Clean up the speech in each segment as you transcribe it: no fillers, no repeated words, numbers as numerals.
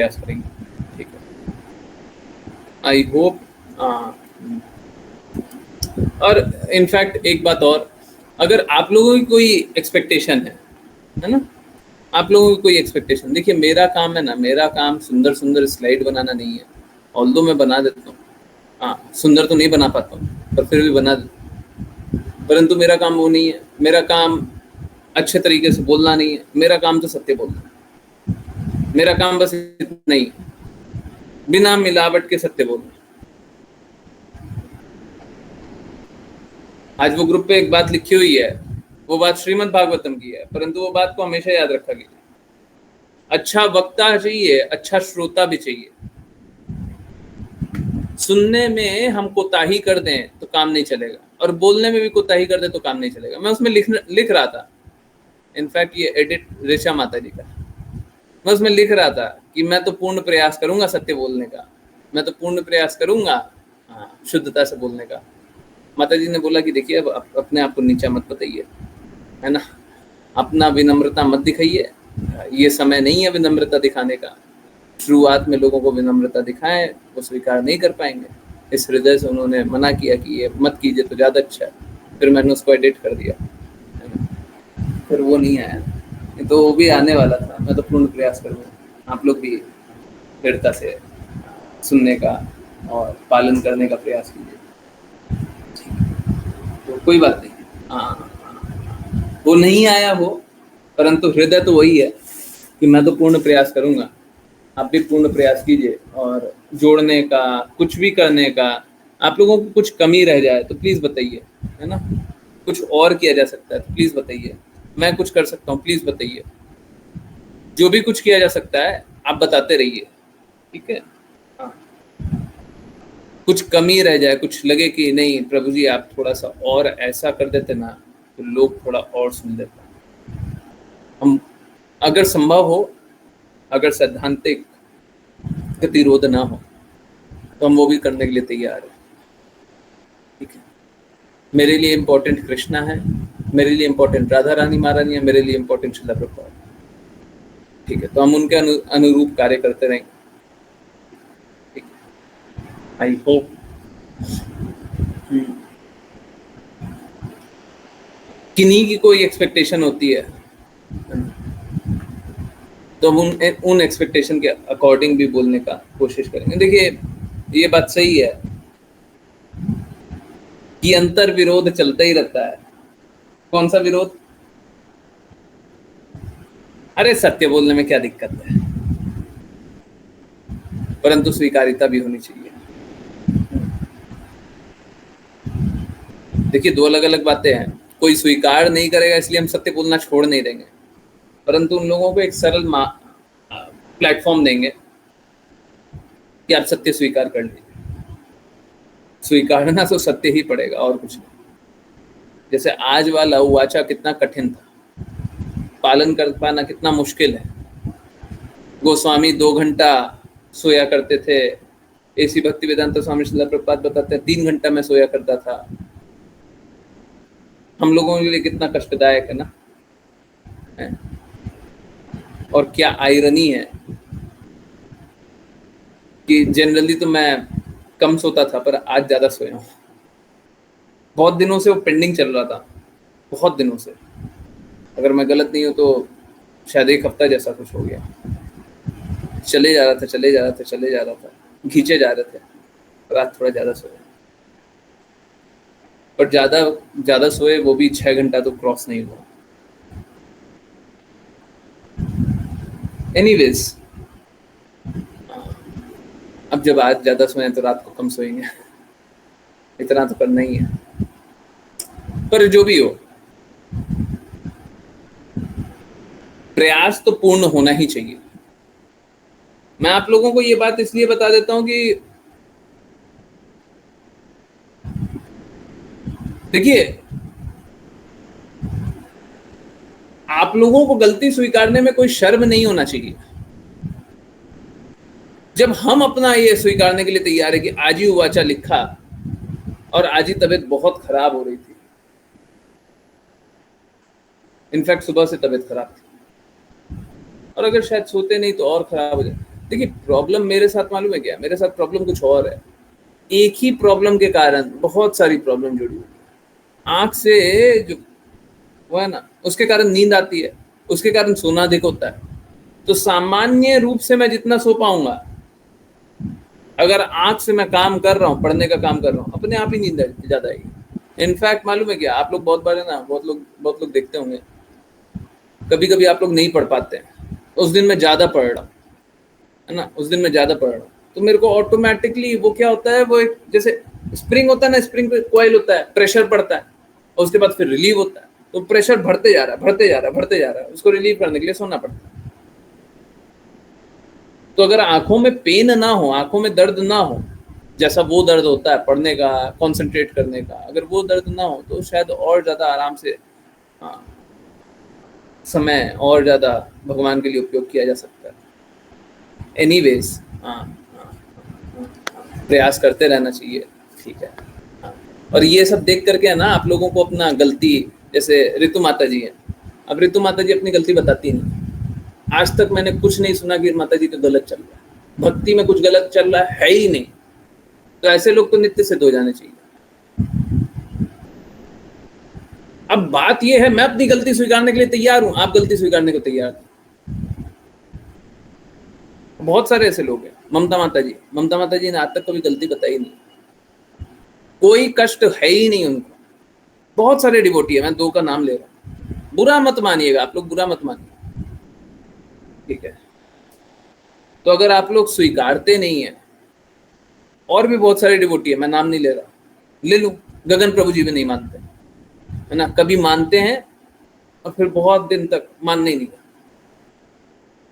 प्रयास करेंगे। ठीक है, आई होप। और इनफैक्ट एक बात और, अगर आप लोगों की कोई एक्सपेक्टेशन है ना, आप लोगों की कोई एक्सपेक्टेशन, देखिए मेरा काम है ना, मेरा काम सुंदर सुंदर स्लाइड बनाना नहीं है, ऑल्दो मैं बना देता हूँ, हाँ सुंदर तो नहीं बना पाता हूँ पर फिर भी बना देता हूँ, परंतु मेरा काम वो नहीं है। मेरा काम अच्छे तरीके से बोलना नहीं है, मेरा काम तो सत्य बोलना है, मेरा काम बस इतना ही, बिना मिलावट के सत्य बोलना। आज वो ग्रुप पे एक बात लिखी हुई है, वो बात श्रीमद् भागवतम की है, परंतु वो बात को हमेशा याद रखा गया, अच्छा वक्ता चाहिए, अच्छा श्रोता भी चाहिए। सुनने में हम कोताही कर दें तो काम नहीं चलेगा, और बोलने में भी कोताही कर दें तो काम नहीं चलेगा। मैं उसमें लिख रहा था, इनफैक्ट ये एडिट ऋचा माता जी का, मैं उसमें लिख रहा था कि मैं तो पूर्ण प्रयास करूंगा सत्य बोलने का, मैं तो पूर्ण प्रयास करूंगा शुद्धता से बोलने का। माता जी ने बोला कि देखिए अब अपने आप को नीचा मत बताइए, है ना, अपना विनम्रता मत दिखाइए, ये समय नहीं है विनम्रता दिखाने का। शुरुआत में लोगों को विनम्रता दिखाएं, वो स्वीकार नहीं कर पाएंगे, इस हृदय से उन्होंने मना किया कि ये मत कीजिए तो ज़्यादा अच्छा है। फिर मैंने उसको एडिट कर दिया, फिर वो नहीं आया, तो वो भी आने वाला था। मैं तो पूर्ण प्रयास करूँगा, आप लोग भी दृढ़ता से सुनने का और पालन करने का प्रयास कीजिए। तो कोई बात नहीं, वो नहीं आया हो, परंतु हृदय तो वही है कि मैं तो पूर्ण प्रयास करूंगा, आप भी पूर्ण प्रयास कीजिए। और जोड़ने का, कुछ भी करने का, आप लोगों को कुछ कमी रह जाए तो प्लीज़ बताइए, है ना, कुछ और किया जा सकता है तो प्लीज़ बताइए, मैं कुछ कर सकता हूँ प्लीज़ बताइए, जो भी कुछ किया जा सकता है आप बताते रहिए, ठीक है। हाँ, कुछ कमी रह जाए, कुछ लगे कि नहीं प्रभु जी आप थोड़ा सा और ऐसा कर देते ना तो लोग थोड़ा और सुन लेते, हम अगर संभव हो, अगर सैद्धांतिक गतिरोध ना हो तो हम वो भी करने के लिए तैयार हैं, ठीक है। मेरे लिए इम्पोर्टेंट कृष्णा है, मेरे लिए इम्पोर्टेंट राधा रानी महारानी है, मेरे लिए इम्पोर्टेंट श्रील प्रभुपाद, ठीक है। तो हम उनके अनुरूप कार्य करते रहेंगे, ठीक है। आई होप किन्हीं की कोई एक्सपेक्टेशन होती है तो हम उन एक्सपेक्टेशन के अकॉर्डिंग भी बोलने का कोशिश करेंगे। देखिए ये बात सही है कि अंतर विरोध चलता ही रहता है। कौन सा विरोध? अरे सत्य बोलने में क्या दिक्कत है, परंतु स्वीकारिता भी होनी चाहिए। देखिए दो अलग अलग बातें हैं, कोई स्वीकार नहीं करेगा इसलिए हम सत्य बोलना छोड़ नहीं देंगे, परंतु उन लोगों को एक सरल प्लेटफॉर्म देंगे कि आप सत्य स्वीकार कर लीजिए। स्वीकारना तो सत्य ही पड़ेगा और कुछ नहीं। जैसे आज वाला वाचा कितना कठिन था, पालन कर पाना कितना मुश्किल है। गोस्वामी 2 घंटा सोया करते थे, ऐसी भक्ति वेदांत स्वामी श्रील प्रभुपाद बताते हैं 3 घंटा में सोया करता था। हम लोगों के लिए कितना कष्टदायक है ना, है? और क्या आयरनी है कि जनरली तो मैं कम सोता था पर आज ज़्यादा सोया हूँ। बहुत दिनों से वो पेंडिंग चल रहा था, बहुत दिनों से, अगर मैं गलत नहीं हूँ तो शायद 1 हफ्ता जैसा कुछ हो गया। चले जा रहा था, चले जा रहा था, चले जा रहा था, खींचे जा रहे थे, रात थोड़ा ज़्यादा सोया, पर ज़्यादा सोए वो भी 6 घंटा तो क्रॉस नहीं हुआ। एनीवेज, अब जब आज ज़्यादा सोए तो रात को कम सोएंगे, इतना तो करना ही है। पर जो भी हो, प्रयास तो पूर्ण होना ही चाहिए। मैं आप लोगों को ये बात इसलिए बता देता हूं कि देखिए आप लोगों को गलती स्वीकारने में कोई शर्म नहीं होना चाहिए। जब हम अपना ये स्वीकारने के लिए तैयार है कि आज ही वाचा लिखा और आज ही तबीयत बहुत खराब हो रही थी, इनफैक्ट सुबह से तबीयत खराब थी, और अगर शायद सोते नहीं तो और खराब हो जाए, देखिए प्रॉब्लम मेरे साथ मालूम है क्या, मेरे साथ प्रॉब्लम कुछ और है। एक ही प्रॉब्लम के कारण बहुत सारी प्रॉब्लम जुड़ी हुई है। आंख से जो वो है ना, उसके कारण नींद आती है, उसके कारण सोना अधिक होता है। तो सामान्य रूप से मैं जितना सो पाऊंगा, अगर आंख से मैं काम कर रहा हूँ, पढ़ने का काम कर रहा हूँ, अपने आप ही नींद ज्यादा आएगी। इनफैक्ट मालूम है क्या, आप लोग बहुत बार है ना, बहुत लोग देखते होंगे, कभी कभी आप लोग नहीं पढ़ पाते हैं, उस दिन मैं ज्यादा पढ़ रहा हूँ, है ना, उस दिन मैं ज्यादा पढ़ रहा हूँ, तो मेरे को ऑटोमेटिकली वो क्या होता है, वो एक जैसे स्प्रिंग होता है ना, स्प्रिंग पे कॉइल होता है, प्रेशर पड़ता है और उसके बाद फिर रिलीव होता है, तो प्रेशर बढ़ते जा रहा है, बढ़ते जा रहा है, बढ़ते जा रहा है, उसको रिलीव करने के लिए सोना पड़ता है। तो अगर आंखों में पेन ना हो, आंखों में दर्द ना हो, जैसा वो दर्द होता है पढ़ने का, कंसंट्रेट करने का, अगर वो दर्द ना हो तो शायद और ज्यादा आराम से हाँ, समय और ज्यादा भगवान के लिए उपयोग किया जा सकता है। एनीवेज प्रयास करते रहना चाहिए, ठीक है। हाँ, और ये सब देख करके है ना, आप लोगों को अपना गलती, जैसे ऋतु माता जी है, अब ऋतु माता जी अपनी गलती बताती नहीं। आज तक मैंने कुछ नहीं सुना कि माता जी का गलत चल रहा है, भक्ति में कुछ गलत चल रहा है ही नहीं। तो ऐसे लोग तो नित्य सिद्ध हो जाने चाहिए। अब बात यह है, मैं अपनी गलती स्वीकारने के लिए तैयार हूं, आप गलती स्वीकारने को तैयार हैं। बहुत सारे ऐसे लोग हैं। ममता माता जी ने आज तक कभी गलती बताई नहीं, कोई कष्ट है ही नहीं उनको। बहुत सारे डिवोटी है, मैं दो का नाम ले रहा हूं, बुरा मत मानिएगा आप लोग, बुरा मत मानिए, ठीक है। तो अगर आप लोग स्वीकारते नहीं है, और भी बहुत सारे डिवोटी है, मैं नाम नहीं ले रहा, ले लूं, गगन प्रभु जी भी नहीं मानते, है ना, कभी मानते हैं और फिर बहुत दिन तक मानने ही नहीं।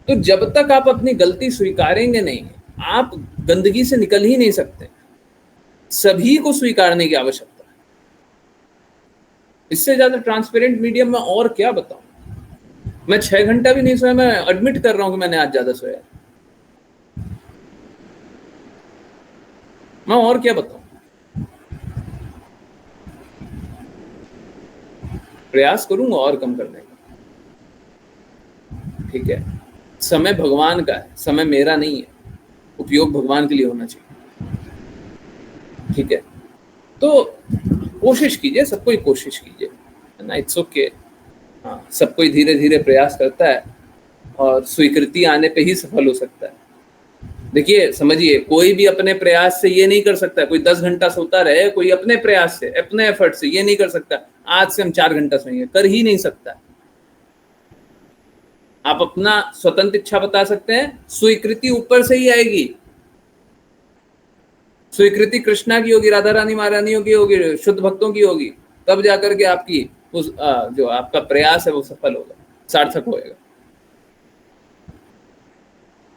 तो जब तक आप अपनी गलती स्वीकारेंगे नहीं, आप गंदगी से निकल ही नहीं सकते। सभी को स्वीकारने की आवश्यकता है। इससे ज्यादा ट्रांसपेरेंट मीडियम में और क्या बताऊं। मैं 6 घंटा भी नहीं सोया, मैं एडमिट कर रहा हूं कि मैंने आज ज्यादा सोया, मैं और क्या बताऊं। प्रयास करूंगा और कम करने का, ठीक है। समय भगवान का है, समय मेरा नहीं है, उपयोग भगवान के लिए होना चाहिए, ठीक है। तो कोशिश कीजिए, सब कोई कोशिश कीजिए, है ना, इट्स ओके। हाँ, सब कोई धीरे धीरे प्रयास करता है और स्वीकृति आने पे ही सफल हो सकता है। देखिए समझिए, कोई भी अपने प्रयास से ये नहीं कर सकता, कोई 10 घंटा सोता रहे, कोई अपने प्रयास से, अपने एफर्ट से ये नहीं कर सकता आज से हम 4 घंटा सोएंगे, कर ही नहीं सकता। आप अपना स्वतंत्र इच्छा बता सकते हैं, स्वीकृति ऊपर से ही आएगी। स्वीकृति कृष्णा की होगी, राधा रानी महारानियों की होगी, शुद्ध भक्तों की होगी, तब जाकर के आपकी उस जो आपका प्रयास है वो सफल होगा, सार्थक होएगा।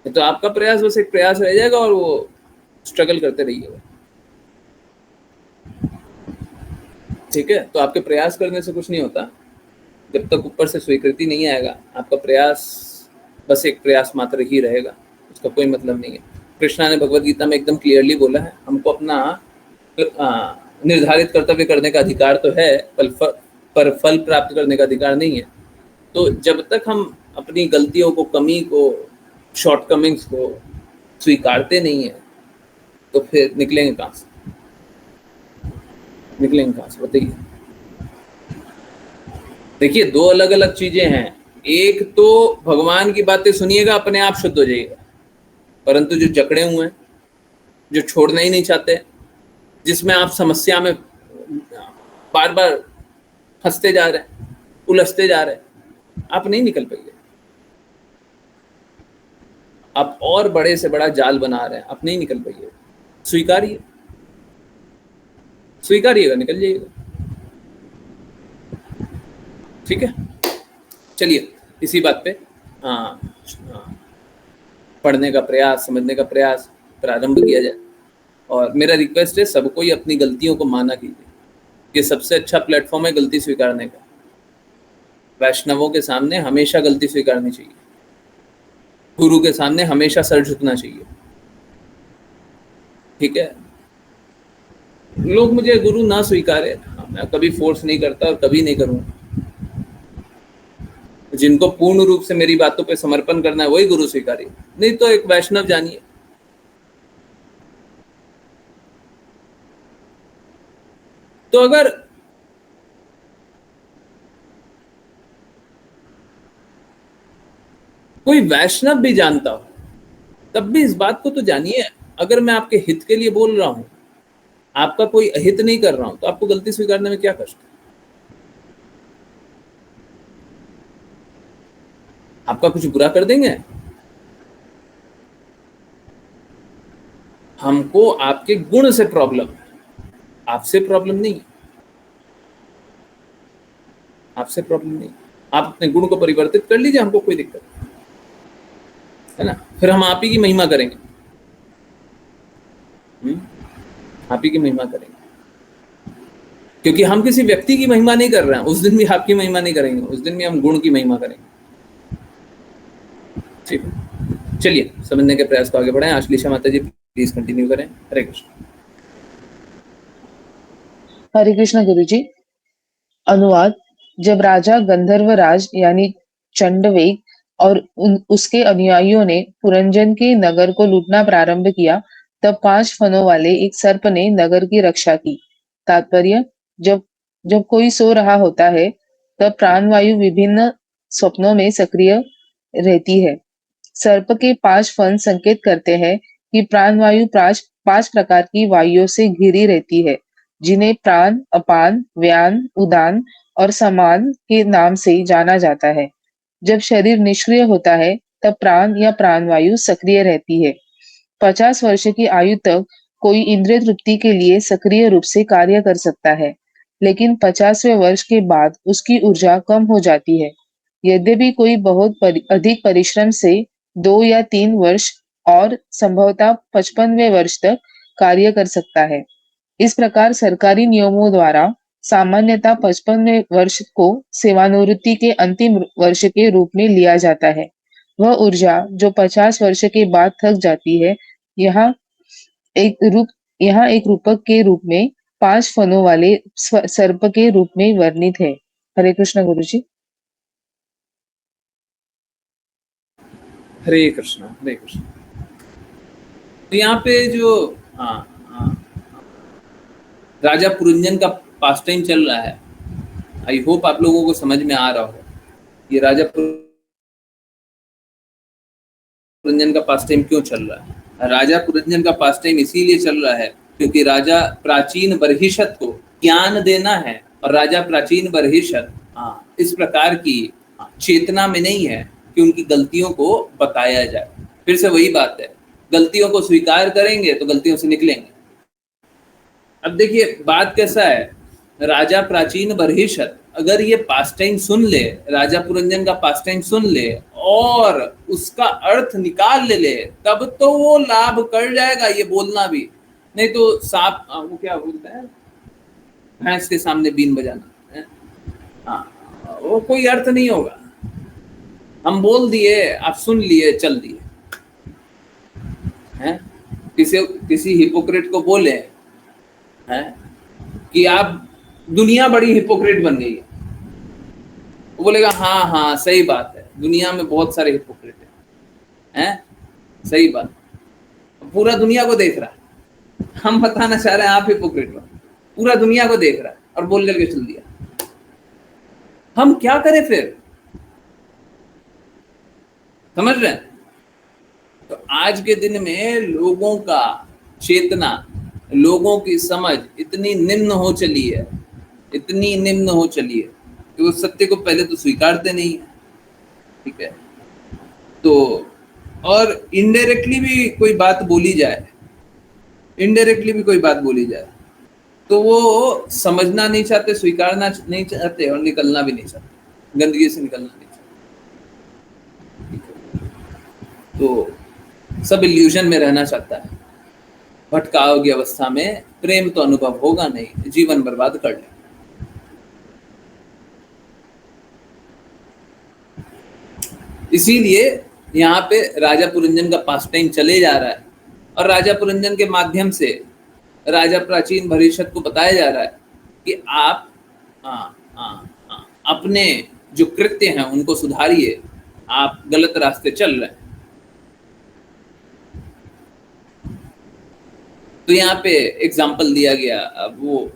तो आपका प्रयास बस एक प्रयास रह जाएगा और वो स्ट्रगल करते रहिएगा, ठीक है। तो आपके प्रयास करने से कुछ नहीं होता, जब तक ऊपर से स्वीकृति नहीं आएगा, आपका प्रयास बस एक प्रयास मात्र ही रहेगा, उसका कोई मतलब नहीं है। कृष्णा ने भगवत गीता में एकदम क्लियरली बोला है, हमको अपना निर्धारित कर्तव्य करने का अधिकार तो है, पर फल प्राप्त करने का अधिकार नहीं है। तो जब तक हम अपनी गलतियों को, कमी को, शॉर्टकमिंग्स को स्वीकारते नहीं है, तो फिर निकलेंगे कहाँ से, बताइए। देखिए, दो अलग अलग चीजें हैं। एक तो भगवान की बातें सुनिएगा, अपने आप शुद्ध हो जाइएगा, परंतु जो जकड़े हुए हैं, जो छोड़ना ही नहीं चाहते, जिसमें आप समस्या में बार बार फंसते जा रहे हैं, उलझते जा रहे हैं, आप नहीं निकल पाइए। आप और बड़े से बड़ा जाल बना रहे हैं, आप नहीं निकल पाइए। स्वीकारिएगा, निकल जाइएगा, ठीक है। चलिए इसी बात पे पढ़ने का प्रयास, समझने का प्रयास प्रारंभ किया जाए। और मेरा रिक्वेस्ट है, सबको ही अपनी गलतियों को माना कीजिए। ये सबसे अच्छा प्लेटफॉर्म है गलती स्वीकारने का। वैष्णवों के सामने हमेशा गलती स्वीकारनी चाहिए, गुरु के सामने हमेशा सर झुकना चाहिए, ठीक है। लोग मुझे गुरु ना स्वीकारे, मैं कभी फोर्स नहीं करता और कभी नहीं करूँगा। जिनको पूर्ण रूप से मेरी बातों पे समर्पण करना है वही गुरु स्वीकारिए, नहीं तो एक वैष्णव जानिए। तो अगर कोई वैष्णव भी जानता हो तब भी इस बात को तो जानिए, अगर मैं आपके हित के लिए बोल रहा हूं, आपका कोई अहित नहीं कर रहा हूं, तो आपको गलती स्वीकारने में क्या कष्ट है? आपका कुछ बुरा कर देंगे? हमको आपके गुण से प्रॉब्लम है, आपसे प्रॉब्लम नहीं, आपसे प्रॉब्लम नहीं। आप अपने गुण को परिवर्तित कर लीजिए, हमको कोई दिक्कत नहीं है ना। फिर हम आप ही की महिमा करेंगे, आप ही की महिमा करेंगे, क्योंकि हम किसी व्यक्ति की महिमा नहीं कर रहे हैं। उस दिन भी आपकी महिमा नहीं करेंगे, उस दिन भी हम गुण की महिमा करेंगे। ठीक है, चलिए समझने के प्रयास को आगे बढ़ाएं। आश्लेषा माता जी प्लीज कंटिन्यू करें। हरे कृष्ण। हरे कृष्ण गुरु जी। अनुवाद। जब राजा गंधर्वराज यानी चंडवेग और उसके अनुयायियों ने पुरंजन के नगर को लूटना प्रारंभ किया, तब 5 फनों वाले एक सर्प ने नगर की रक्षा की। तात्पर्य: जब जब कोई सो रहा होता है, तब प्राणवायु विभिन्न स्वप्नों में सक्रिय रहती है। सर्प के 5 फन संकेत करते हैं कि प्राणवायु 5 प्रकार की वायुओं से घिरी रहती है, जिन्हें प्राण, अपान, व्यान, उदान और समान के नाम से जाना जाता है। जब शरीर निष्क्रिय होता है, तब प्राण या प्राणवायु सक्रिय रहती है। 50 वर्ष की आयु तक कोई इंद्रिय तृप्ति के लिए सक्रिय रूप से कार्य कर सकता है, लेकिन 50वें वर्ष के बाद उसकी ऊर्जा कम हो जाती है। यद्यपि कोई बहुत अधिक परिश्रम से 2 या 3 वर्ष और संभवतः 55वें वर्ष तक कार्य कर सकता है। इस प्रकार सरकारी नियमों द्वारा सामान्यतः 55वें वर्ष को सेवानिवृत्ति के अंतिम वर्ष के रूप में लिया जाता है। वह ऊर्जा जो 50 वर्ष के बाद थक जाती है, यहाँ एक रूपक के रूप में 5 फनों वाले सर्प के रूप में वर्णित है। हरे कृष्ण गुरु जी। हरे कृष्ण, हरे कृष्ण। तो यहाँ पे जो हाँ हाँ राजा पुरंजन का पास टाइम चल रहा है, आई होप आप लोगों को समझ में आ रहा हो। ये राजा पुरंजन का पास टाइम क्यों चल रहा है? राजा पुरंजन का पास टाइम इसीलिए चल रहा है क्योंकि राजा प्राचीन बर्हिषद को ज्ञान देना है, और राजा प्राचीन बर्हिषद इस प्रकार की चेतना में नहीं है कि उनकी गलतियों को बताया जाए। फिर से वही बात है, गलतियों को स्वीकार करेंगे तो गलतियों से निकलेंगे। अब देखिए बात कैसा है, राजा प्राचीन बर्हिषद अगर ये पास टाइम सुन ले, राजा पुरंजन का पास टाइम सुन ले और उसका अर्थ निकाल ले, तब तो वो लाभ कर जाएगा ये बोलना भी। नहीं तो सांप, वो क्या बोलता है, भैंस के सामने बीन बजाना है, वो कोई अर्थ नहीं होगा। हम बोल दिए, आप सुन लिए, चल दिए हैं। किसी हिपोक्रेट को बोले हैं कि आप, दुनिया बड़ी हिपोक्रेट बन गई है, वो बोलेगा हाँ हाँ सही बात है, दुनिया में बहुत सारे हिपोक्रेट हैं, सही बात, पूरा दुनिया को देख रहा है। हम बताना चाह रहे हैं आप हिपोक्रेट हो, पूरा दुनिया को देख रहा है और बोल करके चल दिया। हम क्या करें फिर? समझ रहे हैं? तो आज के दिन में लोगों का चेतना, लोगों की समझ इतनी निम्न हो चली है, इतनी निम्न हो चली है कि वो सत्य को पहले तो स्वीकारते नहीं है। ठीक है, तो और इनडायरेक्टली भी कोई बात बोली जाए, इनडायरेक्टली भी कोई बात बोली जाए तो वो समझना नहीं चाहते, स्वीकारना नहीं चाहते और निकलना भी नहीं चाहते, गंदगी से निकलना नहीं चाहते। तो सब इल्यूजन में रहना चाहता है, भटकाव की अवस्था में प्रेम तो अनुभव होगा नहीं, जीवन बर्बाद कर ले। इसीलिए यहाँ पे राजा पुरंजन का पास टाइम चले जा रहा है, और राजा पुरंजन के माध्यम से राजा प्राचीन बर्हिषद को बताया जा रहा है कि आप अपने जो कृत्य हैं उनको सुधारिए, आप गलत रास्ते चल रहे हैं। तो यहाँ पे एग्जाम्पल दिया गया, अब वो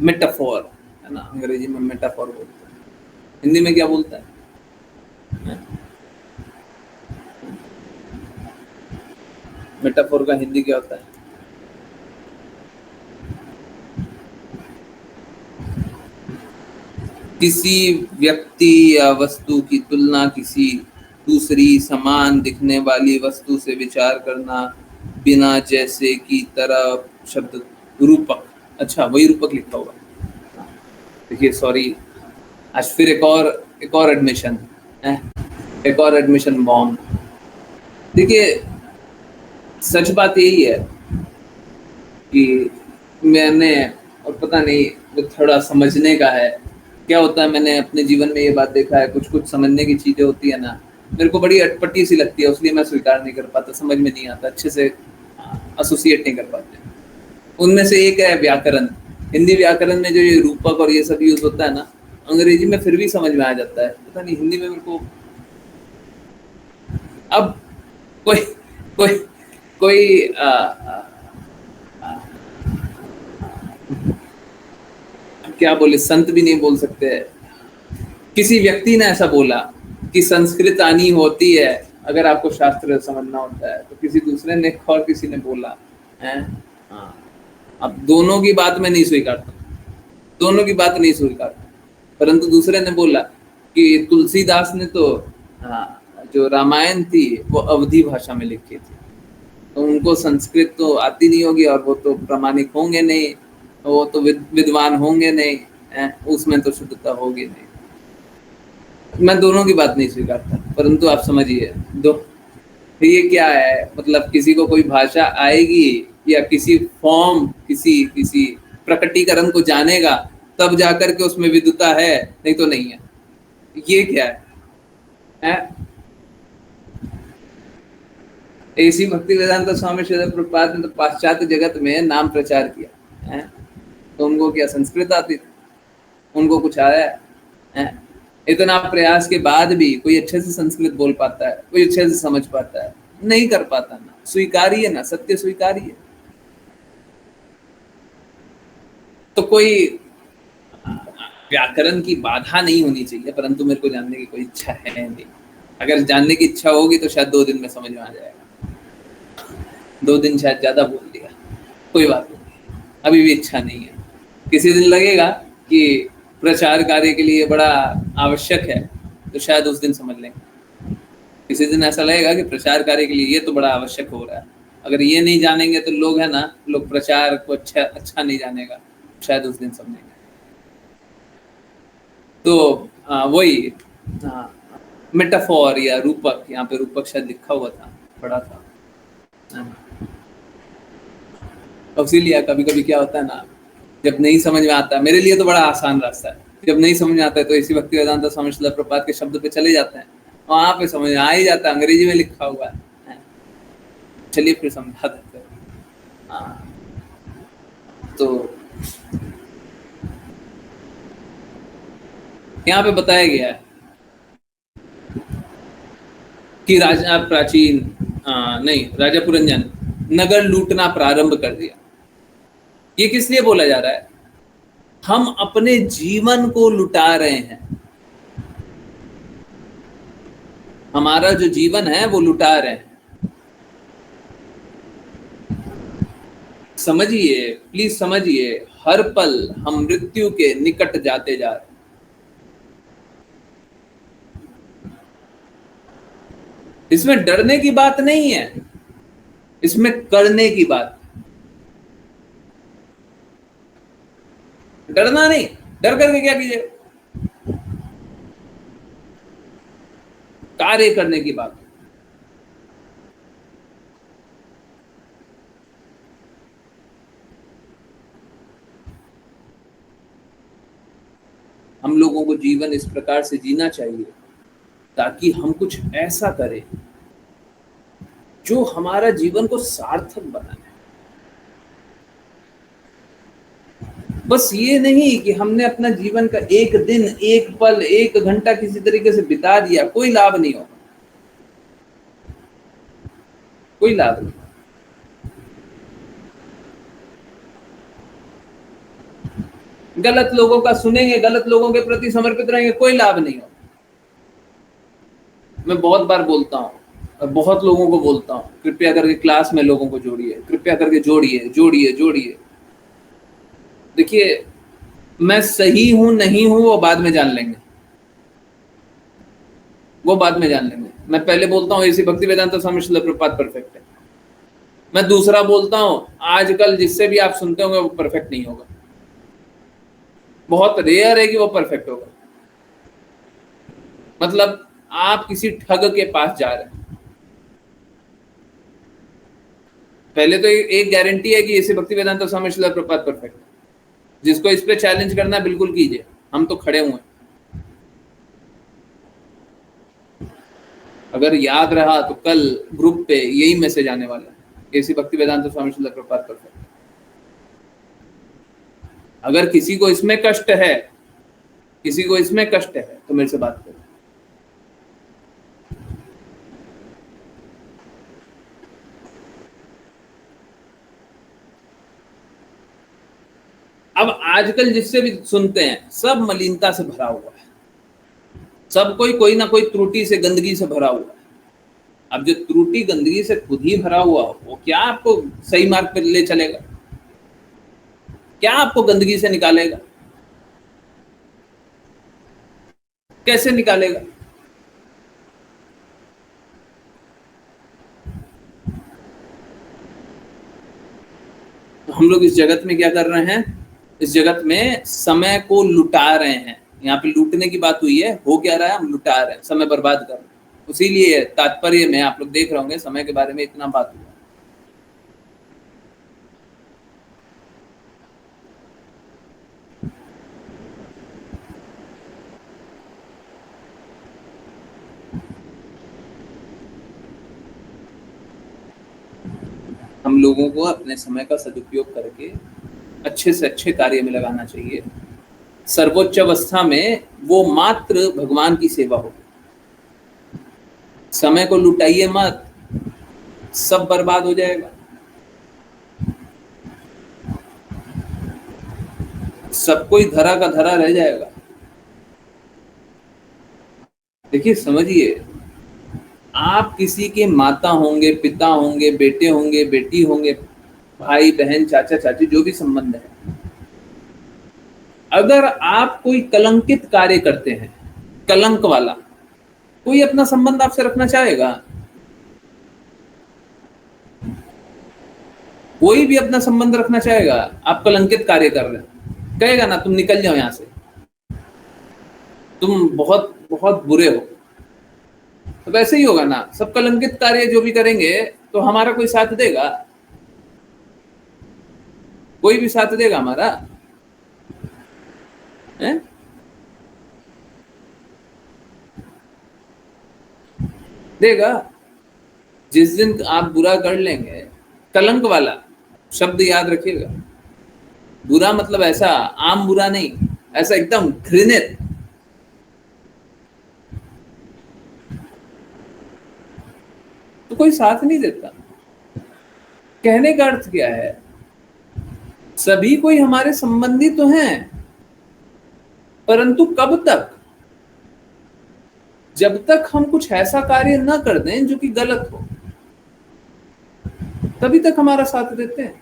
मेटाफोर है ना, अंग्रेजी में मेटाफोर बोलते हैं, हिंदी में क्या बोलता है? मेटाफोर का हिंदी क्या होता है? किसी व्यक्ति या वस्तु की तुलना किसी दूसरी समान दिखने वाली वस्तु से विचार करना बिना जैसे की तरह शब्द रूपक। अच्छा, वही रूपक लिखा होगा। देखिए सॉरी, आज फिर एक और एडमिशन है, एक और एडमिशन बॉम्ब। देखिए सच बात यही है कि मैंने, और पता नहीं वो थोड़ा समझने का है, क्या होता है, मैंने अपने जीवन में ये बात देखा है, कुछ कुछ समझने की चीजें होती है ना, मेरे को बड़ी अटपटी सी लगती है, इसलिए मैं स्वीकार नहीं कर पाता, समझ में नहीं आता, अच्छे से एसोसिएट नहीं कर पाते। उनमें से एक है व्याकरण। हिंदी व्याकरण में जो ये रूपक और ये सब यूज होता है ना, अंग्रेजी में फिर भी समझ में आ जाता है, पता नहीं हिंदी में मेरे को। अब कोई कोई कोई क्या बोले, संत भी नहीं बोल सकते, किसी व्यक्ति ने ऐसा बोला कि संस्कृत आनी होती है अगर आपको शास्त्र समझना होता है, तो किसी दूसरे ने और किसी ने बोला है। हाँ, अब दोनों की बात मैं नहीं स्वीकारता, दोनों की बात नहीं स्वीकारता, परंतु दूसरे ने बोला कि तुलसीदास ने तो जो रामायण थी वो अवधी भाषा में लिखी थी, तो उनको संस्कृत तो आती नहीं होगी और वो तो प्रामाणिक होंगे नहीं, वो तो विद्वान होंगे नहीं, उसमें तो शुद्धता होगी नहीं। मैं दोनों की बात नहीं स्वीकारता, परंतु आप समझिए दो, ये क्या है, मतलब किसी को कोई भाषा आएगी या किसी फॉर्म, किसी प्रकटीकरण को जानेगा तब जाकर के उसमें विद्वता है, नहीं तो नहीं है। ये क्या है? ऐसी भक्ति वेदांत स्वामी श्रीधर प्रभुपाद ने तो पाश्चात्य जगत में नाम प्रचार किया है, तो उनको क्या संस्कृत आती थी? उनको कुछ आया है? इतना प्रयास के बाद भी कोई अच्छे से संस्कृत बोल पाता है, कोई अच्छे से समझ पाता है? नहीं कर पाता ना, स्वीकारिए ना, सत्य स्वीकारिए। तो कोई व्याकरण की बाधा नहीं होनी चाहिए, परंतु मेरे को जानने की कोई इच्छा है नहीं। अगर जानने की इच्छा होगी तो शायद 2 दिन में समझ में आ जाएगा, 2 दिन शायद ज्यादा बोल दिया, कोई बात नहीं, अभी भी इच्छा नहीं है। किसी दिन लगेगा कि प्रचार कार्य के लिए बड़ा आवश्यक है, तो शायद उस दिन समझ लेंगे। किसी दिन ऐसा लगेगा कि प्रचार कार्य के लिए ये तो बड़ा आवश्यक हो रहा है, अगर ये नहीं जानेंगे तो लोग है ना, लोग प्रचार को अच्छा नहीं जानेगा, शायद उस दिन समझेंगे। तो वही मेटाफोर या रूपक, यहाँ पे रूपक शायद लिखा हुआ था, पढ़ा था। इसीलिए कभी कभी क्या होता है ना, जब नहीं समझ में आता, मेरे लिए तो बड़ा आसान रास्ता है, जब नहीं समझ में आता है तो इसी भक्ति वेदांत स्वामी श्रीधर प्रभुपाद के शब्द पे चले जाते हैं, वहां पे समझ आ ही जाता है, अंग्रेजी में लिखा हुआ है। चलिए फिर समझा देते हैं। तो यहाँ पे बताया गया है कि राजा राजा पुरंजन नगर लूटना प्रारंभ कर दिया। ये किस लिए बोला जा रहा है? हम अपने जीवन को लुटा रहे हैं, हमारा जो जीवन है वो लुटा रहे हैं। समझिए, प्लीज समझिए, हर पल हम मृत्यु के निकट जाते जा रहे हैं। इसमें डरने की बात नहीं है, इसमें करने की बात। डरना नहीं, डर करके क्या कीजिए, कार्य करने की बात। हम लोगों को जीवन इस प्रकार से जीना चाहिए ताकि हम कुछ ऐसा करें जो हमारा जीवन को सार्थक बनाए। बस ये नहीं कि हमने अपना जीवन का एक दिन, एक पल, एक घंटा किसी तरीके से बिता दिया, कोई लाभ नहीं होगा, कोई लाभ नहीं। गलत लोगों का सुनेंगे, गलत लोगों के प्रति समर्पित रहेंगे, कोई लाभ नहीं होगा। मैं बहुत बार बोलता हूँ और बहुत लोगों को बोलता हूँ, कृपया करके क्लास में लोगों को जोड़िए, कृपया करके जोड़िए जोड़िए जोड़िए। देखिए, मैं सही हूं नहीं हूं वो बाद में जान लेंगे, वो बाद में जान लेंगे। मैं पहले बोलता हूँ ऐसी भक्ति वेदांत स्वामी श्रील प्रभुपाद परफेक्ट है। मैं दूसरा बोलता हूँ आजकल जिससे भी आप सुनते होंगे वो परफेक्ट नहीं होगा, बहुत रेयर है कि वो परफेक्ट होगा। मतलब आप किसी ठग के पास जा रहे हैं। पहले तो एक गारंटी है कि ऐसे भक्ति वेदांत स्वामी श्रील प्रभुपाद परफेक्ट है। जिसको इस पे चैलेंज करना है बिल्कुल कीजिए, हम तो खड़े हुए हैं। अगर याद रहा तो कल ग्रुप पे यही मैसेज आने वाला है, ऐसी भक्ति वेदांत स्वामी श्रील प्रभुपाद परफेक्ट। अगर किसी को इसमें कष्ट है, किसी को इसमें कष्ट है तो मेरे से बात करें। अब आजकल जिससे भी सुनते हैं सब मलिनता से भरा हुआ है, सब कोई ना कोई त्रुटि से, गंदगी से भरा हुआ है। अब जो त्रुटि गंदगी से खुद ही भरा हुआ हो वो क्या आपको सही मार्ग पर ले चलेगा? क्या आपको गंदगी से निकालेगा? कैसे निकालेगा? हम लोग इस जगत में क्या कर रहे हैं? इस जगत में समय को लुटा रहे हैं। यहाँ पे लूटने की बात हुई है, हो क्या रहा है? हम लुटा रहे हैं, समय बर्बाद कर रहे हैं। उसीलिए तात्पर्य में आप लोग देख रहे होंगे समय के बारे में इतना बात हुआ। हम लोगों को अपने समय का सदुपयोग करके अच्छे से अच्छे कार्य में लगाना चाहिए। सर्वोच्च अवस्था में वो मात्र भगवान की सेवा हो। समय को लुटाइए मत, सब बर्बाद हो जाएगा। सब कोई धरा का धरा रह जाएगा। देखिए, समझिए, आप किसी के माता होंगे, पिता होंगे, बेटे होंगे, बेटी होंगे, भाई बहन, चाचा चाची, जो भी संबंध है। अगर आप कोई कलंकित कार्य करते हैं, कलंक वाला, कोई अपना संबंध आपसे रखना चाहेगा? कोई भी अपना संबंध रखना चाहेगा? आप कलंकित कार्य कर रहे हैं, कहेगा ना तुम निकल जाओ यहां से, तुम बहुत बहुत बुरे हो। तो वैसे ही होगा ना, सब कलंकित कार्य जो भी करेंगे तो हमारा कोई साथ देगा? कोई भी साथ देगा हमारा? है? देगा? जिस दिन आप बुरा कर लेंगे, कलंक वाला शब्द याद रखिएगा। बुरा मतलब ऐसा आम बुरा नहीं, ऐसा एकदम घृणित। तो कोई साथ नहीं देता। कहने का अर्थ क्या है? सभी कोई हमारे संबंधी तो हैं, परंतु कब तक? जब तक हम कुछ ऐसा कार्य न कर दें जो कि गलत हो, तभी तक हमारा साथ देते हैं।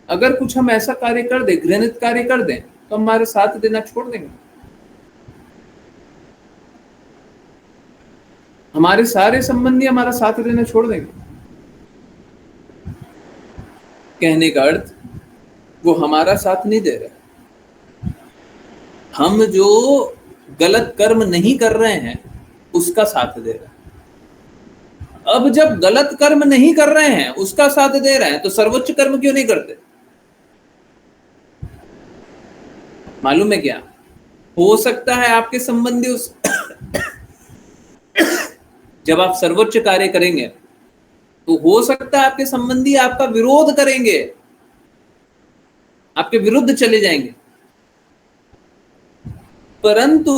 अगर कुछ हम ऐसा कार्य कर दें, घृणित कार्य कर दें, तो हमारे साथ देना छोड़ देंगे। हमारे सारे संबंधी हमारा साथ देना छोड़ देंगे। कहने का अर्थ, वो हमारा साथ नहीं दे रहे। हम जो गलत कर्म नहीं कर रहे हैं उसका साथ दे रहे हैं। अब जब गलत कर्म नहीं कर रहे हैं, उसका साथ दे रहे हैं, तो सर्वोच्च कर्म क्यों नहीं करते? मालूम है क्या? हो सकता है आपके संबंधी उस जब आप सर्वोच्च कार्य करेंगे तो हो सकता है आपके संबंधी आपका विरोध करेंगे, आपके विरुद्ध चले जाएंगे। परंतु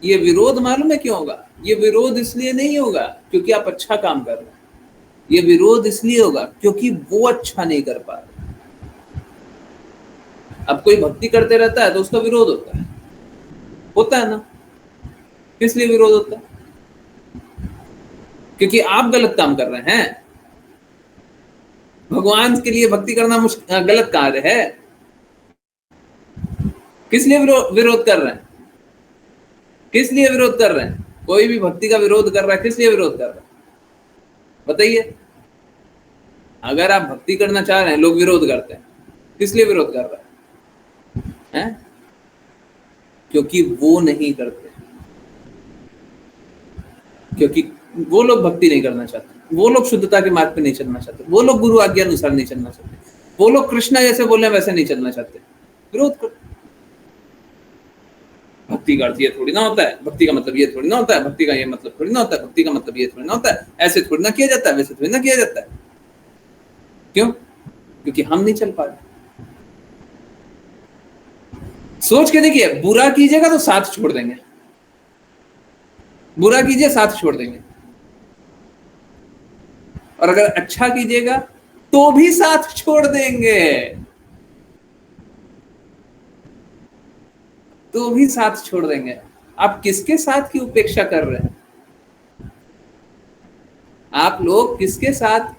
ये विरोध मालूम है क्यों होगा? ये विरोध इसलिए नहीं होगा क्योंकि आप अच्छा काम कर रहे हैं, ये विरोध इसलिए होगा क्योंकि वो अच्छा नहीं कर पा रहे। अब कोई भक्ति करते रहता है तो उसका विरोध होता है ना? किस लिए विरोध होता है? क्योंकि आप गलत काम कर रहे हैं। भगवान के लिए भक्ति करना गलत कार्य है। किस लिए विरोध कर रहे हैं? किस लिए विरोध कर रहे हैं? कोई भी भक्ति का विरोध कर रहा है, किस लिए विरोध कर रहा है बताइए? अगर आप भक्ति करना चाह रहे हैं, लोग विरोध करते हैं, किस लिए विरोध कर रहा है? क्योंकि वो नहीं करते, क्योंकि वो लोग भक्ति नहीं करना चाहते, वो लोग शुद्धता के मार्ग पे नहीं चलना चाहते, वो लोग गुरु आज्ञा अनुसार नहीं चलना चाहते, वो लोग कृष्णा जैसे बोल रहे हैं वैसे नहीं चलना चाहते, विरोध कर। भक्ति का अर्थ ये थोड़ी ना होता है, भक्ति का मतलब ये थोड़ी ना होता है, भक्ति का ये मतलब थोड़ी ना होता है, भक्ति का मतलब ये थोड़ी ना होता है, ऐसे थोड़ी ना किया जाता है, वैसे थोड़ी ना किया जाता है। क्यों? क्योंकि हम नहीं चल पा रहे। सोच के देखिए, बुरा कीजिएगा तो साथ छोड़ देंगे, बुरा कीजिए साथ छोड़ देंगे, और अगर अच्छा कीजिएगा तो भी साथ छोड़ देंगे, तो भी साथ छोड़ देंगे। आप किसके साथ की उपेक्षा कर रहे हैं? आप लोग किसके साथ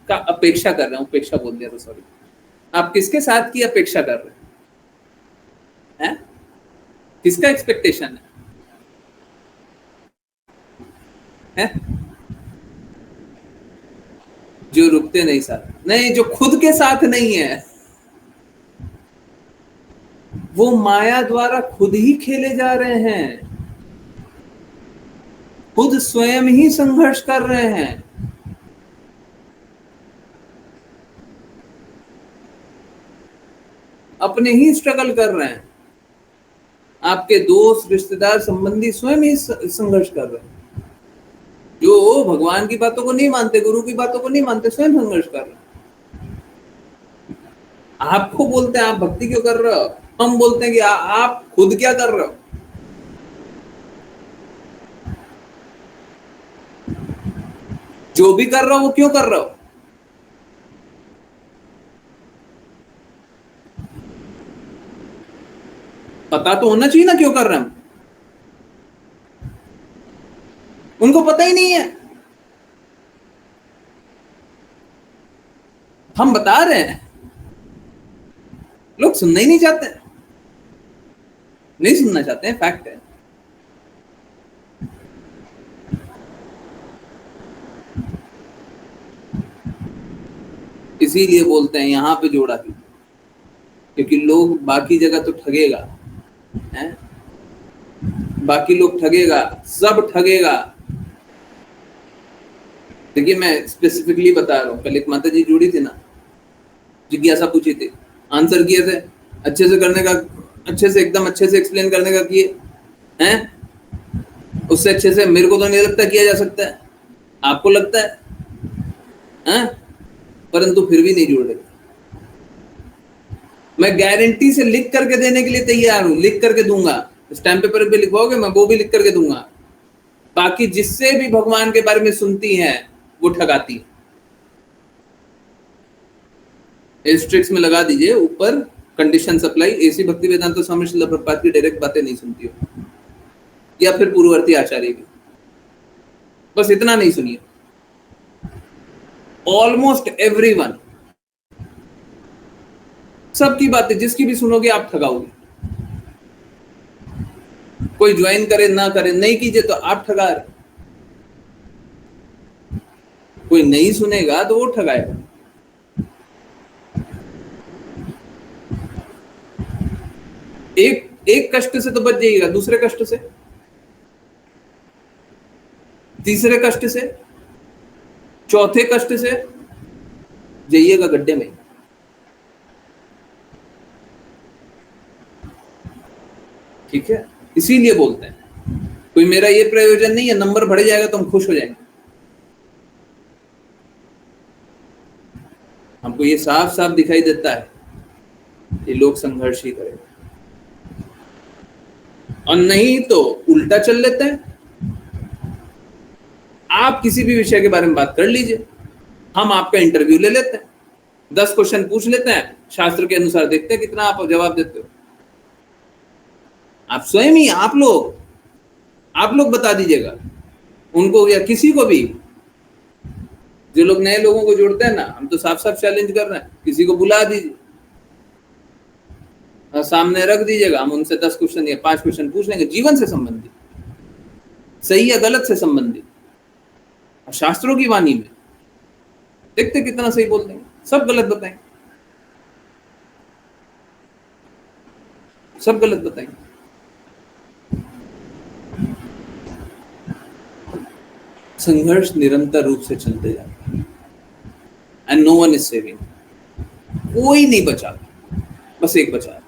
का अपेक्षा कर रहे हैं? उपेक्षा बोल दिया तो सॉरी। आप किसके साथ की अपेक्षा कर रहे हैं? किसका एक्सपेक्टेशन है? जो रुकते नहीं साथ, नहीं, जो खुद के साथ नहीं है, वो माया द्वारा खुद ही खेले जा रहे हैं, खुद स्वयं ही संघर्ष कर रहे हैं। अपने ही स्ट्रगल कर रहे हैं। आपके दोस्त, रिश्तेदार, संबंधी स्वयं ही संघर्ष कर रहे हैं। जो भगवान की बातों को नहीं मानते, गुरु की बातों को नहीं मानते, स्वयं संघर्ष कर रहे हैं। आपको बोलते हैं आप भक्ति क्यों कर रहे हो, हम बोलते हैं कि आप खुद क्या कर रहे हो। जो भी कर रहे हो वो क्यों कर रहे हो? पता तो होना चाहिए ना क्यों कर रहे हैं। उनको पता ही नहीं है, हम बता रहे हैं, लोग सुनना ही नहीं चाहते, नहीं सुनना चाहते हैं, फैक्ट है। इसीलिए बोलते हैं यहां पे जोड़ा ही, क्योंकि लोग बाकी जगह तो ठगेगा है, बाकी लोग ठगेगा, सब ठगेगा। देखिए मैं स्पेसिफिकली बता रहा हूँ, कल एक माता जी जुड़ी थी ना, जिज्ञासा पूछी थी, आंसर किए थे, अच्छे से करने का, अच्छे से एकदम अच्छे से एक्सप्लेन करने का किए हैं, उससे अच्छे से मेरे को तो नहीं लगता किया जा सकता है, आपको लगता है? परंतु फिर भी नहीं जुड़ रहे। मैं गारंटी से लिख करके देने के लिए तैयार हूं, लिख करके दूंगा, स्टैम्प पेपर पे लिखवाओगे मैं वो भी लिख करके दूंगा। बाकी जिससे भी भगवान के बारे में सुनती हैं वो ठगाती है। एस्ट्रिक्स में लगा दीजिए ऊपर, कंडीशन सप्लाई, ऐसी भक्ति वेदांत स्वामी श्रील प्रभुपाद की डायरेक्ट बातें नहीं सुनती हो, या फिर पूर्ववर्ती आचार्य की, बस इतना नहीं सुनिए। ऑलमोस्ट एवरीवन, सबकी बातें जिसकी भी सुनोगे आप ठगाओगे। कोई ज्वाइन करे ना करे, नहीं कीजिए तो आप ठगा रहे, कोई नहीं सुनेगा तो वो ठगाएगा। एक कष्ट से तो बच जाइएगा, दूसरे कष्ट से, तीसरे कष्ट से, चौथे कष्ट से जाइएगा गड्ढे में। ठीक है, इसीलिए बोलते हैं कोई मेरा ये प्रयोजन नहीं है, नंबर बढ़ जाएगा तो हम खुश हो जाएंगे। हमको ये साफ साफ दिखाई देता है कि लोग संघर्ष ही करेंगे, और नहीं तो उल्टा चल लेते हैं। आप किसी भी विषय के बारे में बात कर लीजिए, हम आपका इंटरव्यू ले लेते हैं, 10 क्वेश्चन पूछ लेते हैं, शास्त्र के अनुसार देखते हैं कितना आप जवाब देते हो। आप स्वयं ही, आप लोग बता दीजिएगा उनको या किसी को भी। जो लोग नए लोगों को जोड़ते हैं ना, हम तो साफ साफ चैलेंज कर रहे हैं, किसी को बुला दीजिए और सामने रख दीजिएगा, हम उनसे 10 क्वेश्चन या 5 क्वेश्चन पूछ लेंगे जीवन से संबंधित, सही या गलत से संबंधित, और शास्त्रों की वाणी में देखते कितना सही बोल देंगे, सब गलत बताएंगे, सब गलत बताएंगे। संघर्ष निरंतर रूप से चलते जाता है, and no one is saving. कोई नहीं बचा, बस एक बचा,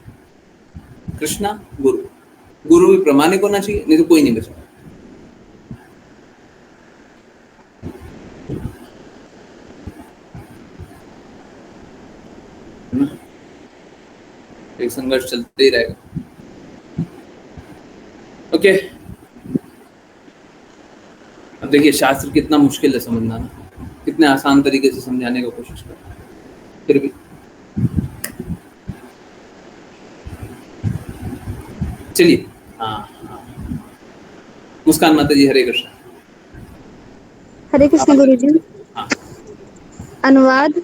कृष्णा, गुरु भी प्रामाणिक होना चाहिए, नहीं तो कोई नहीं बचा। एक संघर्ष चलते ही रहेगा। ओके, अब देखिए शास्त्र कितना मुश्किल है समझना ना, कितने आसान तरीके से समझाने की कोशिश कर, फिर भी चलिए। हाँ, मुस्कान माता जी, हरे कृष्ण। हरे कृष्ण गुरु जी। हाँ। अनुवाद।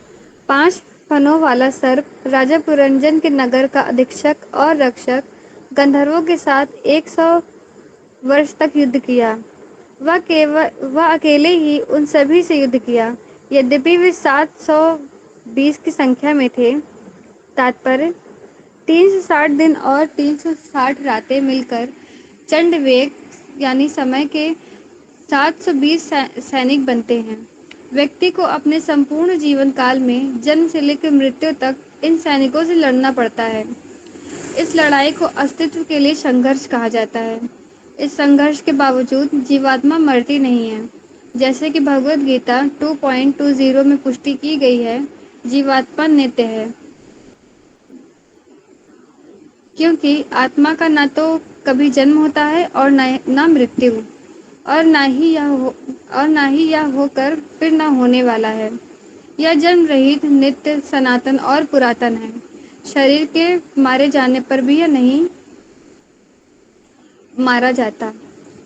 5 फनों वाला सर्प राजा पुरंजन के नगर का अधीक्षक और रक्षक गंधर्वों के साथ 100 वर्ष तक युद्ध किया। वह अकेले ही उन सभी से युद्ध किया, यद्यपि वे 720 की संख्या में थे। तात्पर्य: 360 दिन और 360 रातें मिलकर चंडवेग यानी समय के 720 सैनिक बनते हैं। व्यक्ति को अपने संपूर्ण जीवन काल में जन्म से लेकर मृत्यु तक इन सैनिकों से लड़ना पड़ता है। इस लड़ाई को अस्तित्व के लिए संघर्ष कहा जाता है। इस संघर्ष के बावजूद जीवात्मा मरती नहीं है। जैसे कि भगवद गीता 2.20 में पुष्टि की गई है, जीवात्मा नित्य है, क्योंकि आत्मा का ना तो कभी जन्म होता है और ना मृत्यु, और ना ही यह होकर फिर ना होने वाला है। यह जन्म रहित, नित्य, सनातन और पुरातन है। शरीर के मारे जाने पर भी यह नहीं मारा जाता।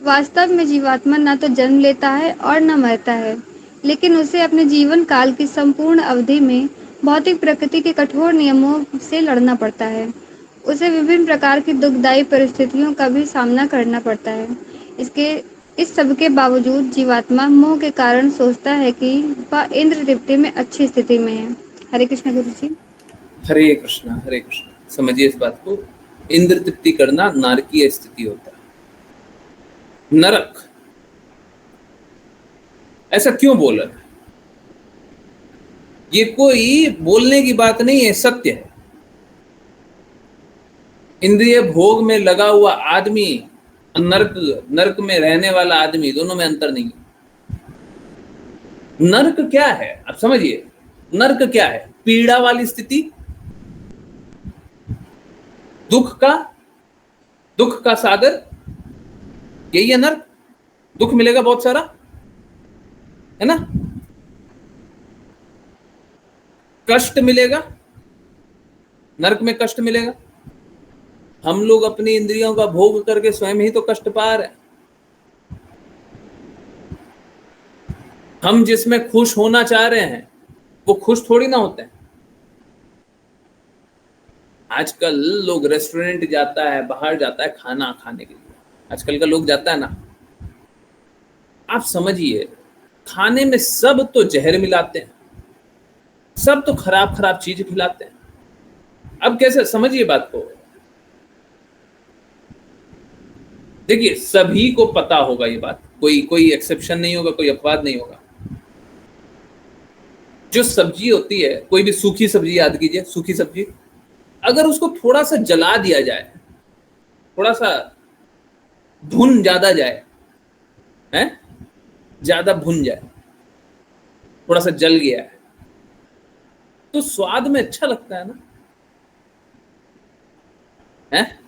वास्तव में जीवात्मा ना तो जन्म लेता है और न मरता है, लेकिन उसे अपने जीवन काल की संपूर्ण अवधि में भौतिक प्रकृति के कठोर नियमों से लड़ना पड़ता है। उसे विभिन्न प्रकार की दुखदायी परिस्थितियों का भी सामना करना पड़ता है। इस सब के बावजूद जीवात्मा मोह के कारण सोचता है कि वह इंद्र तृप्ति में अच्छी स्थिति में है। हरे कृष्ण गुरु जी। हरे कृष्ण, हरे कृष्ण। समझिए इस बात को, इंद्र तृप्ति करना नारकीय स्थिति होता है, नरक। ऐसा क्यों बोला? ये कोई बोलने की बात नहीं है, सत्य है। इंद्रिय भोग में लगा हुआ आदमी, नरक में रहने वाला आदमी, दोनों में अंतर नहीं है। नरक क्या है आप समझिए, नरक क्या है? पीड़ा वाली स्थिति, दुख का सागर, यही है नरक। दुख मिलेगा बहुत सारा, है ना, कष्ट मिलेगा, नरक में कष्ट मिलेगा। हम लोग अपनी इंद्रियों का भोग करके स्वयं ही तो कष्ट पा रहे हैं। हम जिसमें खुश होना चाह रहे हैं वो खुश थोड़ी ना होते हैं। आजकल लोग रेस्टोरेंट जाता है, बाहर जाता है खाना खाने के लिए, आजकल का लोग जाता है ना, आप समझिए खाने में सब तो जहर मिलाते हैं, सब तो खराब खराब चीज खिलाते हैं। अब कैसे समझिए बात को, देखिए सभी को पता होगा ये बात, कोई एक्सेप्शन नहीं होगा, कोई अपवाद नहीं होगा। जो सब्जी होती है, कोई भी सूखी सब्जी याद कीजिए, सूखी सब्जी अगर उसको थोड़ा सा जला दिया जाए, थोड़ा सा भुन ज्यादा जाए, है ज्यादा भुन जाए, थोड़ा सा जल गया है, तो स्वाद में अच्छा लगता है ना, है?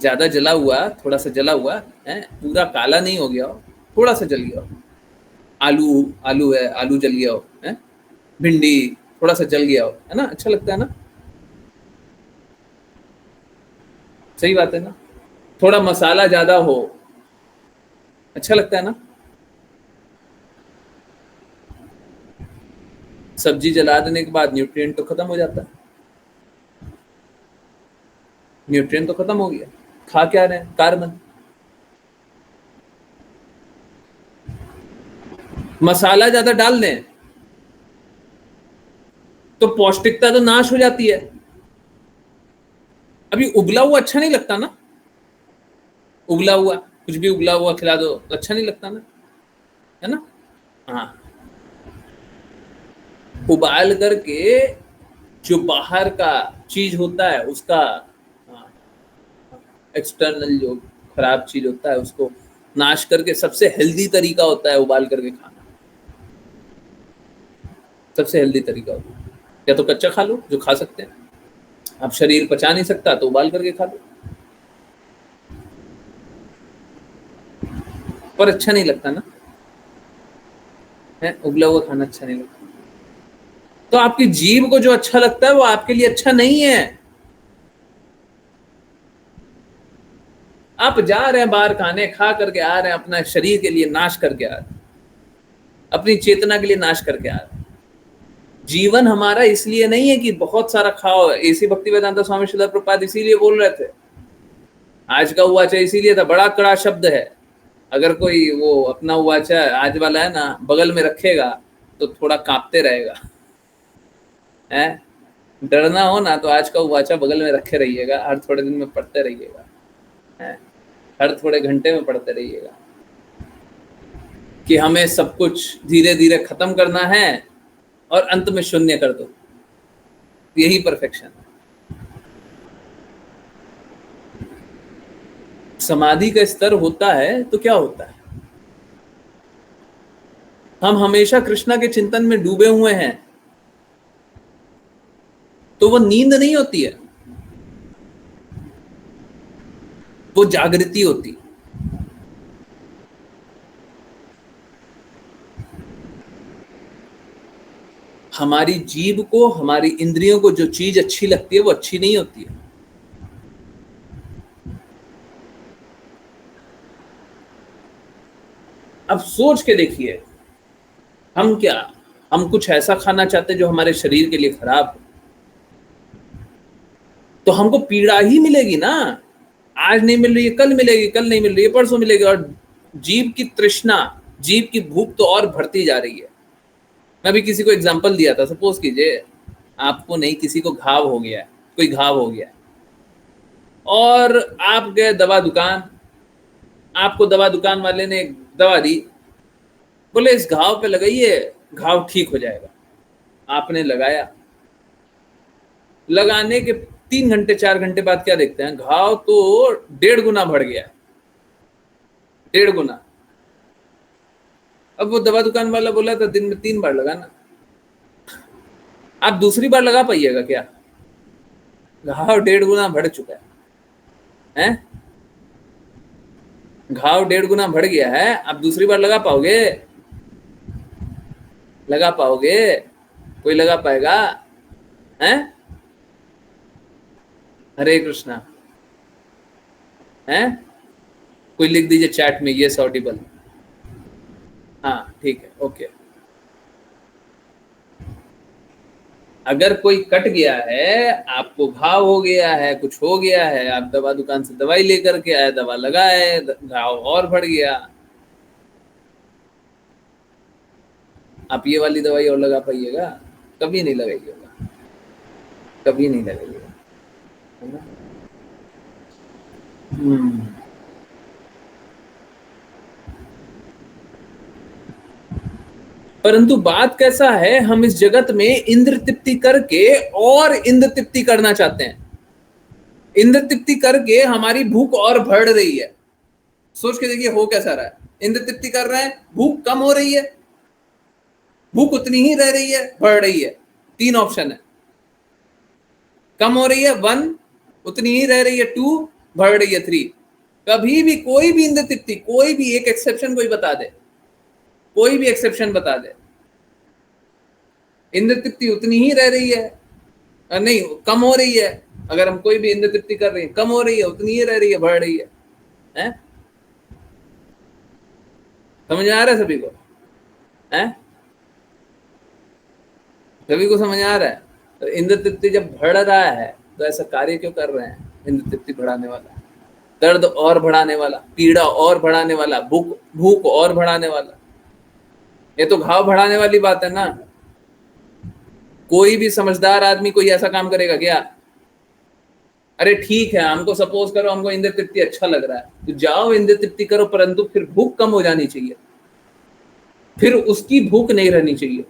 ज्यादा जला हुआ, थोड़ा सा जला हुआ है, पूरा काला नहीं हो गया हो, थोड़ा सा जल गया हो। आलू आलू है, आलू जल गया हो, है? भिंडी थोड़ा सा जल गया हो, है ना, अच्छा लगता है ना? सही बात है ना? थोड़ा मसाला ज्यादा हो, अच्छा लगता है ना? सब्जी जला देने के बाद न्यूट्रिएंट तो खत्म हो जाता है, न्यूट्रिएंट तो खत्म हो गया, खा क्या रहे हैं? कार्बन। मसाला ज्यादा डाल दें तो पौष्टिकता तो नाश हो जाती है। अभी उबला हुआ अच्छा नहीं लगता ना, उबला हुआ कुछ भी उबला हुआ खिला दो तो अच्छा नहीं लगता ना, है ना? हाँ, उबाल करके जो बाहर का चीज होता है उसका, एक्सटर्नल जो खराब चीज होता है उसको नाश करके, सबसे हेल्दी तरीका होता है उबाल करके खाना, सबसे हेल्दी तरीका होता है। या तो कच्चा खा लो जो खा सकते हैं, अब शरीर पचा नहीं सकता तो उबाल करके खा लो, पर अच्छा नहीं लगता ना, है? उबला हुआ खाना अच्छा नहीं लगता। तो आपकी जीभ को जो अच्छा लगता है वो आपके लिए अच्छा नहीं है। आप जा रहे हैं बाहर खाने, खा करके आ रहे हैं, अपना शरीर के लिए नाश करके आ रहे हैं, अपनी चेतना के लिए नाश करके आ रहे हैं। जीवन हमारा इसलिए नहीं है कि बहुत सारा खाओ। ऐसी भक्ति वेदांता स्वामी श्रील प्रभुपाद इसीलिए बोल रहे थे, आज का उवाचा इसीलिए था, बड़ा कड़ा शब्द है। अगर कोई वो अपना उवाचा आज वाला है ना बगल में रखेगा तो थोड़ा कांपते रहेगा, है? डरना हो ना तो आज का उवाचा बगल में रखे रहिएगा, हर थोड़े दिन में पढ़ते रहिएगा, है? हर थोड़े घंटे में पढ़ते रहिएगा कि हमें सब कुछ धीरे धीरे खत्म करना है और अंत में शून्य कर दो, यही परफेक्शन है। समाधि का स्तर होता है तो क्या होता है? हम हमेशा कृष्णा के चिंतन में डूबे हुए हैं, तो वो नींद नहीं होती है, वो जागृति होती है। हमारी जीभ को, हमारी इंद्रियों को जो चीज अच्छी लगती है वो अच्छी नहीं होती है। अब सोच के देखिए, हम कुछ ऐसा खाना चाहते हैं जो हमारे शरीर के लिए खराब हो, तो हमको पीड़ा ही मिलेगी ना। आज नहीं मिल रही है, कल मिलेगी, कल नहीं मिल रही है, परसों मिलेगी, और जीभ की तृष्णा, जीभ की भूख तो और बढ़ती जा रही है। मैं भी किसी को एग्जांपल दिया था, सपोज कीजिए आपको नहीं, किसी को घाव हो गया है, कोई घाव हो गया है, और आप गए दवा दुकान, आपको दवा दुकान वाले ने दवा दी, बोले इस घाव पे लगाइए, घाव ठीक हो जाएगा। आपने लगाया, लगाने के 3 घंटे 4 घंटे बाद क्या देखते हैं? घाव तो 1.5 गुना बढ़ गया है, 1.5 गुना। अब वो दवा दुकान वाला बोला था दिन में 3 बार लगाना, आप दूसरी बार लगा पाइएगा क्या? घाव 1.5 गुना बढ़ चुका है, हैं? घाव 1.5 गुना बढ़ गया है, आप दूसरी बार लगा पाओगे? लगा पाओगे? कोई लगा पाएगा? हैं? हरे कृष्णा, हैं? कोई लिख दीजिए चैट में, यस ऑडिबल। हाँ ठीक है, ओके। अगर कोई कट गया है, आपको घाव हो गया है, कुछ हो गया है, आप दवा दुकान से दवाई लेकर के आए, दवा लगाए, घाव और बढ़ गया, आप ये वाली दवाई और लगा पाइएगा? कभी नहीं लगाइएगा, कभी नहीं लगाइएगा, है ना? परंतु बात कैसा है, हम इस जगत में इंद्र तृप्ति करके और इंद्र तृप्ति करना चाहते हैं। इंद्र तृप्ति करके हमारी भूख और बढ़ रही है। सोच के देखिए हो कैसा रहा है। इंद्र तृप्ति कर रहे हैं, भूख कम हो रही है, भूख उतनी ही रह रही है, बढ़ रही है। तीन ऑप्शन है। कम हो रही है 1, उतनी ही रह रही है 2, बढ़ रही है 3। कभी भी कोई भी इंद्र तृप्ति, कोई भी एक एक्सेप्शन कोई बता दे, कोई भी एक्सेप्शन बता दे, इंद्र तृप्ति उतनी ही रह रही है, नहीं कम हो रही है। अगर हम कोई भी इंद्र तृप्ति कर रहे हैं, कम हो रही है, उतनी ही रह रही है, बढ़ रही है, हैं? समझ आ रहा है सभी को? हैं? सभी को समझ आ रहा है? तो इंद्र तृप्ति जब बढ़ रहा है तो ऐसा कार्य क्यों कर रहे हैं? इंद्र तृप्ति बढ़ाने वाला, दर्द और बढ़ाने वाला, पीड़ा और बढ़ाने वाला, भूख और बढ़ाने वाला। ये तो घाव बढ़ाने वाली बात है ना। कोई भी समझदार आदमी कोई ऐसा काम करेगा क्या? अरे ठीक है, हमको सपोज करो हमको इंद्र तृप्ति अच्छा लग रहा है, तो जाओ इंद्र तृप्ति करो, परंतु फिर भूख कम हो जानी चाहिए, फिर उसकी भूख नहीं रहनी चाहिए।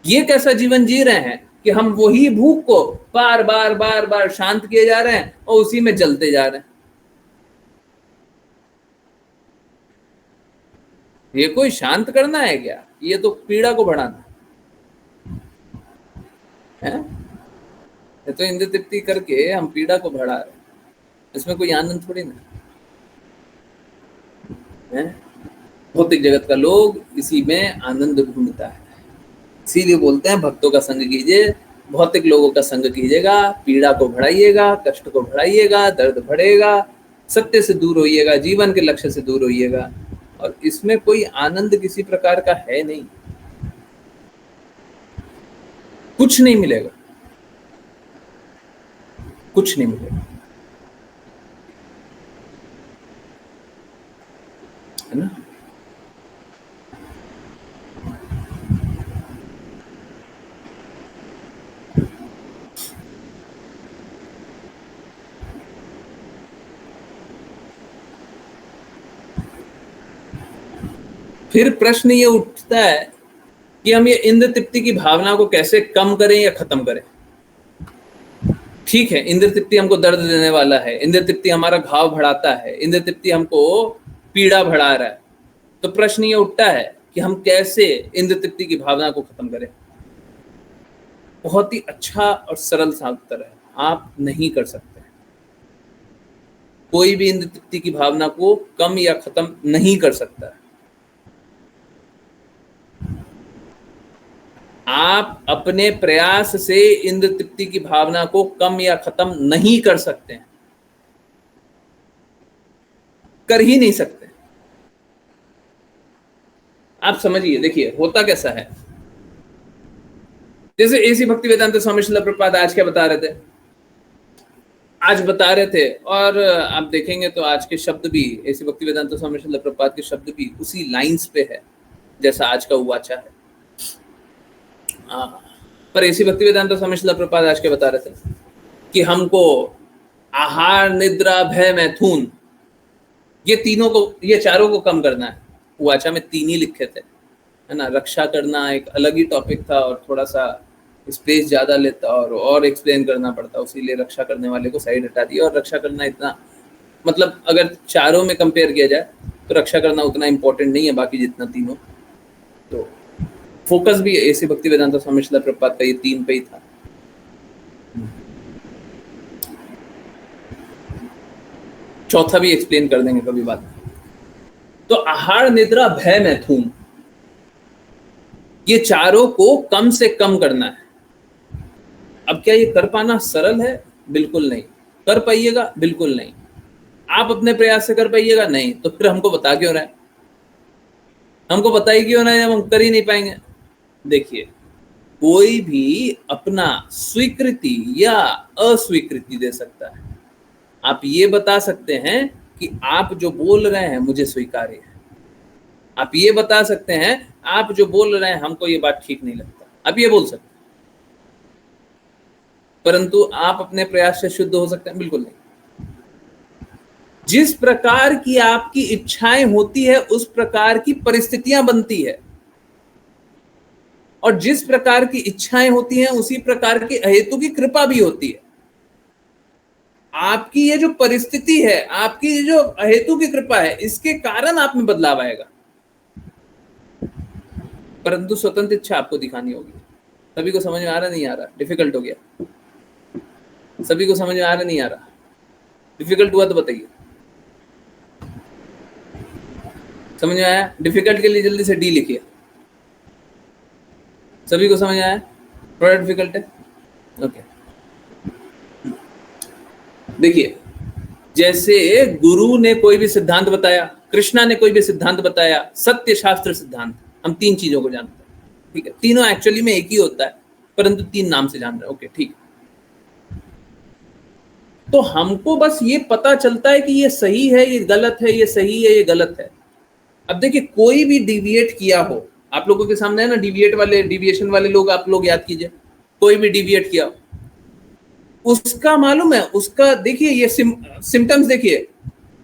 ये कैसा जीवन जी रहे हैं कि हम वही भूख को बार बार बार बार शांत किए जा रहे हैं और उसी में जलते जा रहे हैं। ये कोई शांत करना है क्या? ये तो पीड़ा को बढ़ाना है। ये तो इंद्र तृप्ति करके हम पीड़ा को बढ़ा रहे हैं, इसमें कोई आनंद थोड़ी ना है। भौतिक जगत का लोग इसी में आनंद ढूंढता है, इसीलिए बोलते हैं भक्तों का संग कीजिए, भौतिक लोगों का संग कीजिएगा, पीड़ा को बढ़ाइएगा, कष्ट को बढ़ाइएगा, दर्द बढ़ेगा, सत्य से दूर होइएगा, जीवन के लक्ष्य से दूर होइएगा, और इसमें कोई आनंद किसी प्रकार का है नहीं, कुछ नहीं मिलेगा, कुछ नहीं मिलेगा, है ना। फिर प्रश्न ये उठता है कि हम ये इंद्र तृप्ति की भावना को कैसे कम करें या खत्म करें। ठीक है, इंद्र तृप्ति हमको दर्द देने वाला है, इंद्र तृप्ति हमारा घाव बढ़ाता है, इंद्र तृप्ति हमको पीड़ा बढ़ा रहा है, तो प्रश्न ये उठता है कि हम कैसे इंद्र तृप्ति की भावना को खत्म करें। बहुत ही अच्छा और सरल सा उत्तर है, आप नहीं कर सकते। कोई भी इंद्र तृप्ति की भावना को कम या खत्म नहीं कर सकता है। आप अपने प्रयास से इंद्र तृप्ति की भावना को कम या खत्म नहीं कर सकते हैं, कर ही नहीं सकते। आप समझिए, देखिए होता कैसा है। जैसे एसी भक्ति वेदांत स्वामी श्रील प्रभुपाद आज क्या बता रहे थे, आज बता रहे थे, और आप देखेंगे तो आज के शब्द भी, एसी भक्ति वेदांत स्वामी श्रील प्रभुपाद के शब्द भी उसी लाइंस पे है जैसा आज का उवाचा है। पर एसी भक्ति वेदांत स्वामी श्रील प्रभुपाद आज के बता रहे थे कि हमको आहार, निद्रा, भय, मैथुन, ये तीनों को, ये चारों को कम करना है। उवाचा में 3 ही लिखे थे, है ना। रक्षा करना एक अलग ही टॉपिक था और थोड़ा सा स्पेस ज्यादा लेता और एक्सप्लेन करना पड़ता, इसीलिए रक्षा करने वाले को साइड हटा दिया। और रक्षा करना इतना, मतलब अगर चारों में कंपेयर किया जाए तो रक्षा करना उतना इंपॉर्टेंट नहीं है बाकी जितना तीनों। तो फोकस भी ऐसी भक्ति वेदांत स्वामी श्रील प्रभुपाद का ये 3 पे ही था। चौथा भी एक्सप्लेन कर देंगे कभी बात। तो आहार, निद्रा, भय, मैथुन, ये चारों को कम से कम करना है। अब क्या ये कर पाना सरल है? बिल्कुल नहीं। कर पाइएगा? बिल्कुल नहीं। आप अपने प्रयास से कर पाइएगा? नहीं। तो फिर हमको बता क्यों रहा है? हमको बता ही क्यों रहा है जब हम कर ही नहीं पाएंगे? देखिए, कोई भी अपना स्वीकृति या अस्वीकृति दे सकता है। आप ये बता सकते हैं कि आप जो बोल रहे हैं मुझे स्वीकार्य है। आप ये बता सकते हैं आप जो बोल रहे हैं हमको ये बात ठीक नहीं लगता, आप ये बोल सकते हैं। परंतु आप अपने प्रयास से शुद्ध हो सकते हैं? बिल्कुल नहीं। जिस प्रकार की आपकी इच्छाएं होती है उस प्रकार की परिस्थितियां बनती है, और जिस प्रकार की इच्छाएं होती हैं उसी प्रकार की अहेतु की कृपा भी होती है। आपकी ये जो परिस्थिति है, आपकी ये जो अहेतु की कृपा है, इसके कारण आप में बदलाव आएगा, परंतु स्वतंत्र इच्छा आपको दिखानी होगी। सभी को समझ में आ रहा नहीं आ रहा? डिफिकल्ट हो गया? सभी को समझ में आ रहा नहीं आ रहा? डिफिकल्ट हुआ तो बताइए। समझ में आया? डिफिकल्ट के लिए जल्दी से डी लिखिए। सभी को समझ आया? थोड़ा डिफिकल्ट है? ओके। देखिए, जैसे गुरु ने कोई भी सिद्धांत बताया, कृष्णा ने कोई भी सिद्धांत बताया, सत्य, शास्त्र, सिद्धांत, हम तीन चीजों को जानते हैं, ठीक है? तीनों एक्चुअली में एक ही होता है, परंतु तीन नाम से जान रहे हैं। ओके, ठीक। तो हमको बस ये पता चलता है कि ये सही है, ये गलत है, ये सही है, ये गलत है। अब देखिए, कोई भी डिविएट किया हो, आप लोगों के सामने है ना डिविएशन वाले लोग, आप लोग याद कीजिए, कोई भी डिविएट किया हो, उसका मालूम है, उसका देखिए ये सिम्टम्स देखिए,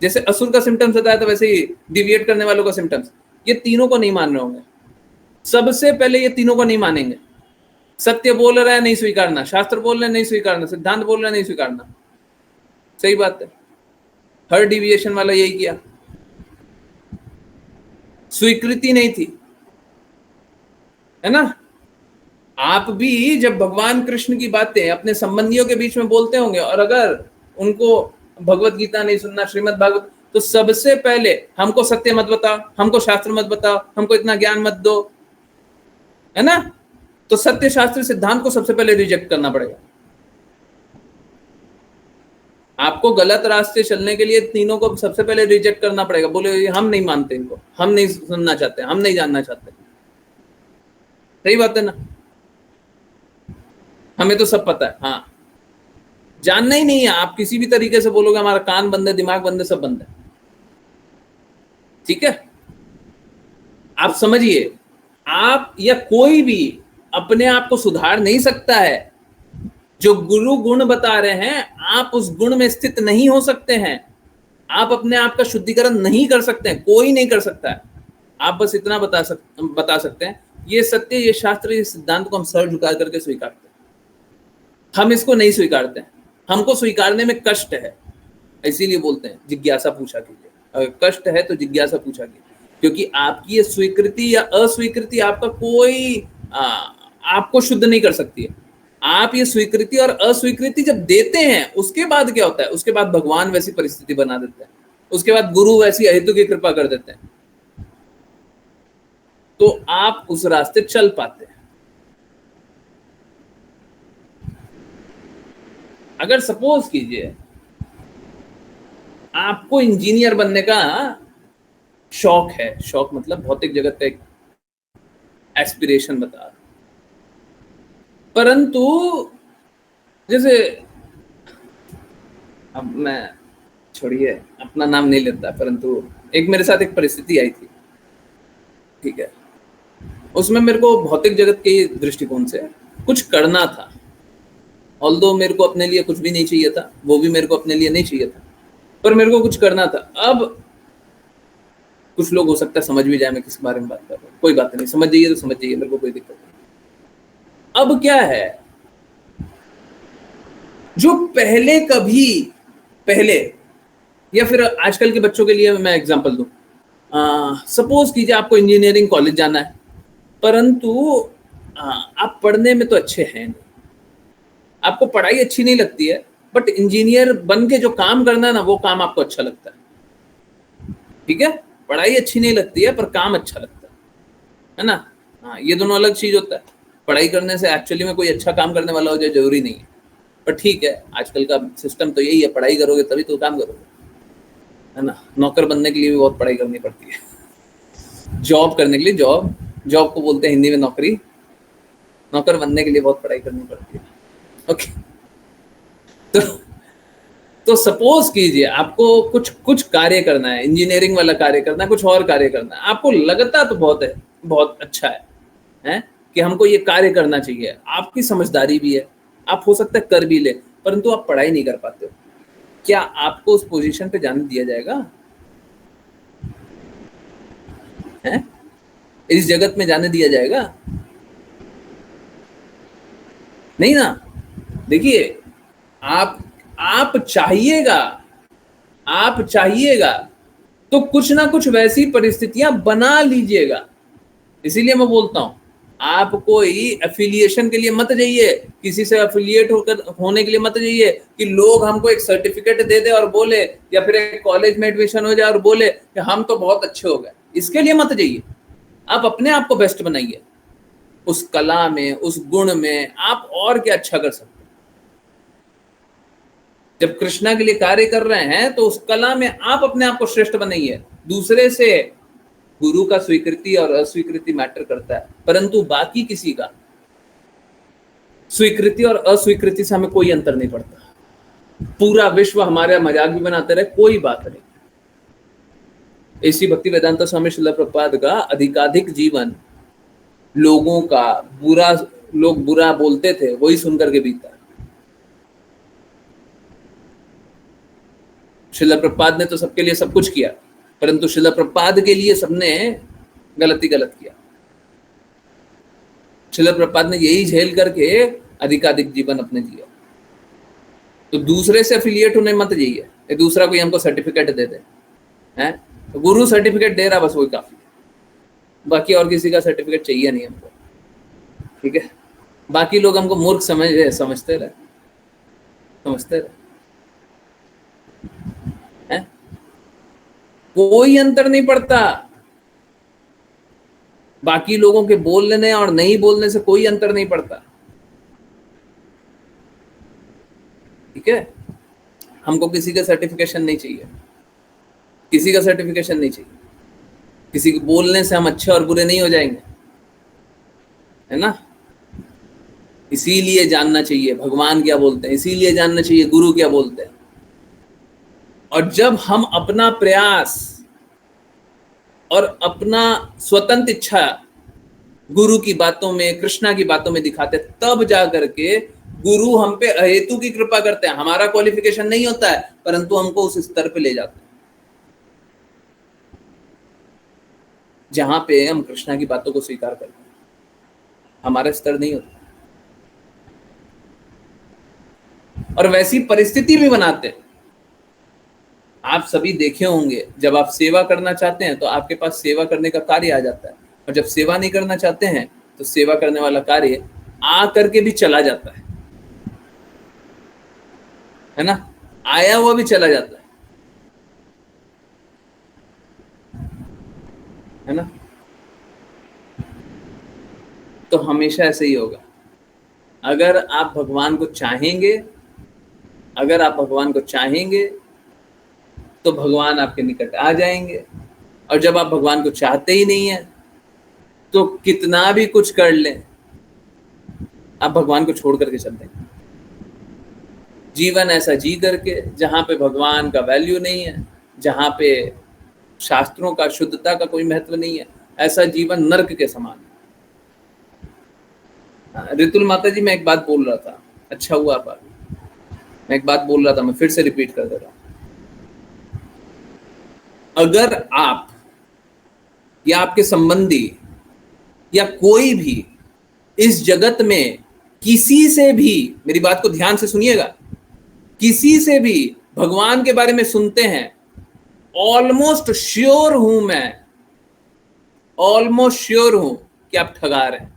जैसे असुर का सिम्टम्स बताया था वैसे ही डिविएट करने वालों का सिम्टम्स। ये तीनों को नहीं मान रहे होंगे। सबसे पहले ये तीनों को नहीं मानेंगे। सत्य बोल रहा है, नहीं स्वीकारना, शास्त्र बोल रहे हैं, नहीं स्वीकारना, सिद्धांत बोल रहे हैं, नहीं स्वीकारना। सही बात है, हर डिविएशन वाला यही किया, स्वीकृति नहीं थी, है ना? आप भी जब भगवान कृष्ण की बातें अपने संबंधियों के बीच में बोलते होंगे, और अगर उनको भगवत गीता नहीं सुनना, श्रीमद् भागवत, तो सबसे पहले हमको सत्य मत बताओ, हमको शास्त्र मत बताओ, हमको इतना ज्ञान मत दो, है ना? तो सत्य, शास्त्र, सिद्धांत को सबसे पहले रिजेक्ट करना पड़ेगा। आपको गलत रास्ते चलने के लिए तीनों को सबसे पहले रिजेक्ट करना पड़ेगा। बोले हम नहीं मानते इनको, हम नहीं सुनना चाहते, हम नहीं जानना चाहते। सही बात है ना? हमें तो सब पता है। हाँ, जानना ही नहीं है। आप किसी भी तरीके से बोलोगे हमारा कान बंद है, दिमाग बंद है, सब बंद है, ठीक है? आप समझिए, आप या कोई भी अपने आप को सुधार नहीं सकता है। जो गुरु गुण बता रहे हैं, आप उस गुण में स्थित नहीं हो सकते हैं। आप अपने आप का शुद्धिकरण नहीं कर सकते हैं, कोई नहीं कर सकता है। आप बस इतना बता सकते हैं, ये सत्य, ये शास्त्र, ये सिद्धांत को हम सर झुका करके स्वीकारते हैं। हम इसको नहीं स्वीकारते हैं, हमको स्वीकारने में कष्ट है, इसीलिए बोलते हैं जिज्ञासा पूछा कीजिए। अगर कष्ट है तो जिज्ञासा पूछा कीजिए, क्योंकि आपकी ये स्वीकृति या अस्वीकृति आपका कोई आपको शुद्ध नहीं कर सकती है। आप ये स्वीकृति और अस्वीकृति जब देते हैं, उसके बाद क्या होता है? उसके बाद भगवान वैसी परिस्थिति बना देते हैं, उसके बाद गुरु वैसी अहेतु की कृपा कर देते हैं, तो आप उस रास्ते चल पाते हैं। अगर सपोज कीजिए आपको इंजीनियर बनने का शौक है, शौक मतलब भौतिक जगत का एक एस्पिरेशन बता रहा, परंतु जैसे, अब मैं छोड़िए, अपना नाम नहीं लेता, परंतु एक मेरे साथ एक परिस्थिति आई थी, ठीक है? उसमें मेरे को भौतिक जगत के दृष्टिकोण से कुछ करना था। ऑल्दो मेरे को अपने लिए कुछ भी नहीं चाहिए था, वो भी मेरे को अपने लिए नहीं चाहिए था, पर मेरे को कुछ करना था। अब कुछ लोग हो सकता है समझ भी जाए मैं किस बारे में बात कर रहा हूँ, कोई बात नहीं, समझ जाइए तो समझ जाइए, मेरे को कोई दिक्कत नहीं। अब क्या है, जो पहले या फिर आजकल के बच्चों के लिए मैं एग्जांपल दूं, सपोज कीजिए आपको इंजीनियरिंग कॉलेज जाना है, परंतु आप पढ़ने में तो अच्छे हैं नहीं, आपको पढ़ाई अच्छी नहीं लगती है, बट इंजीनियर बन के जो काम करना है ना, वो काम आपको अच्छा लगता है, ठीक है? पढ़ाई अच्छी नहीं लगती है पर काम अच्छा लगता है ना? हाँ, ये दोनों अलग चीज होता है। पढ़ाई करने से एक्चुअली में कोई अच्छा काम करने वाला हो जाए जरूरी नहीं है, पर ठीक है, आजकल का सिस्टम तो यही है, पढ़ाई करोगे तभी तो काम करोगे, है ना? नौकर बनने के लिए भी बहुत पढ़ाई करनी पड़ती है। जॉब करने के लिए, जॉब को बोलते हैं हिंदी में नौकरी, नौकर बनने के लिए बहुत पढ़ाई करनी पड़ती है। ओके, तो सपोज कीजिए आपको कुछ कार्य करना है, इंजीनियरिंग वाला कार्य करना है, कुछ और कार्य करना है, आपको लगता तो बहुत अच्छा है कि हमको ये कार्य करना चाहिए, आपकी समझदारी भी है, आप हो सकता है कर भी ले, परंतु आप पढ़ाई नहीं कर पाते हो। क्या आपको उस पोजीशन पे जाने दिया जाएगा? है? इस जगत में जाने दिया जाएगा? नहीं ना। देखिए, आप चाहिएगा तो कुछ ना कुछ वैसी परिस्थितियां बना लीजिएगा। इसीलिए मैं बोलता हूं, आप कोई एफिलिएशन के लिए मत जाइए, किसी से एफिलिएट होने के लिए मत जाइए कि लोग हमको एक सर्टिफिकेट दे दे और बोले, या फिर एक कॉलेज में एडमिशन हो जाए और बोले कि हम तो बहुत अच्छे हो गए। इसके लिए मत जाइए। आप अपने आप को बेस्ट बनाइए, उस कला में, उस गुण में आप और क्या अच्छा कर सकते हैं। जब कृष्णा के लिए कार्य कर रहे हैं तो उस कला में आप अपने आप को श्रेष्ठ बनाइए। दूसरे से गुरु का स्वीकृति और अस्वीकृति मैटर करता है, परंतु बाकी किसी का स्वीकृति और अस्वीकृति से हमें कोई अंतर नहीं पड़ता। पूरा विश्व हमारे मजाक भी बनाते रहे, कोई बात नहीं। ऐसी भक्ति वेदांता स्वामी श्रील प्रभुपाद का अधिकाधिक जीवन लोगों का लोग बुरा बोलते थे वही सुनकर के बीता। श्रील प्रभुपाद ने तो सबके लिए सब कुछ किया, परंतु श्रील प्रभुपाद के लिए सबने गलत किया। श्रील प्रभुपाद ने यही झेल करके अधिकाधिक जीवन अपने जिया। तो दूसरे से एफिलिएट होने मत जाइए, दूसरा कोई हमको सर्टिफिकेट दे दे हैं, तो गुरु सर्टिफिकेट दे रहा बस वही काफी, बाकी और किसी का सर्टिफिकेट चाहिए नहीं हमको। ठीक है, बाकी लोग हमको मूर्ख समझते रहे। हैं? कोई अंतर नहीं पड़ता। बाकी लोगों के बोलने और नहीं बोलने से कोई अंतर नहीं पड़ता। ठीक है, हमको किसी का सर्टिफिकेशन नहीं चाहिए, किसी का सर्टिफिकेशन नहीं चाहिए। किसी के बोलने से हम अच्छे और बुरे नहीं हो जाएंगे, है ना। इसीलिए जानना चाहिए भगवान क्या बोलते हैं, इसीलिए जानना चाहिए गुरु क्या बोलते हैं। और जब हम अपना प्रयास और अपना स्वतंत्र इच्छा गुरु की बातों में, कृष्णा की बातों में दिखाते, तब जा करके गुरु हम पे अहेतु की कृपा करते हैं। हमारा क्वालिफिकेशन नहीं होता है, परंतु हमको उस स्तर पे ले जाते हैं जहां पे हम कृष्णा की बातों को स्वीकार करते हैं। हमारा स्तर नहीं होता, और वैसी परिस्थिति भी बनाते हैं। आप सभी देखे होंगे, जब आप सेवा करना चाहते हैं तो आपके पास सेवा करने का कार्य आ जाता है, और जब सेवा नहीं करना चाहते हैं तो सेवा करने वाला कार्य आ करके भी चला जाता है ना, आया हुआ भी चला जाता है ना। तो हमेशा ऐसे ही होगा। अगर आप भगवान को चाहेंगे तो भगवान आपके निकट आ जाएंगे, और जब आप भगवान को चाहते ही नहीं है तो कितना भी कुछ कर लें, आप भगवान को छोड़ करके चल देंगे। जीवन ऐसा जी करके जहां पे भगवान का वैल्यू नहीं है, जहां पे शास्त्रों का, शुद्धता का कोई महत्व नहीं है, ऐसा जीवन नर्क के समान है। ऋतुल माता जी, मैं एक बात बोल रहा था, अच्छा हुआ आप, मैं एक बात बोल रहा था, मैं फिर से रिपीट कर दे रहा हूं। अगर आप या आपके संबंधी या कोई भी इस जगत में किसी से भी, मेरी बात को ध्यान से सुनिएगा, किसी से भी भगवान के बारे में सुनते हैं, ऑलमोस्ट श्योर हूं कि आप ठगा रहे हैं।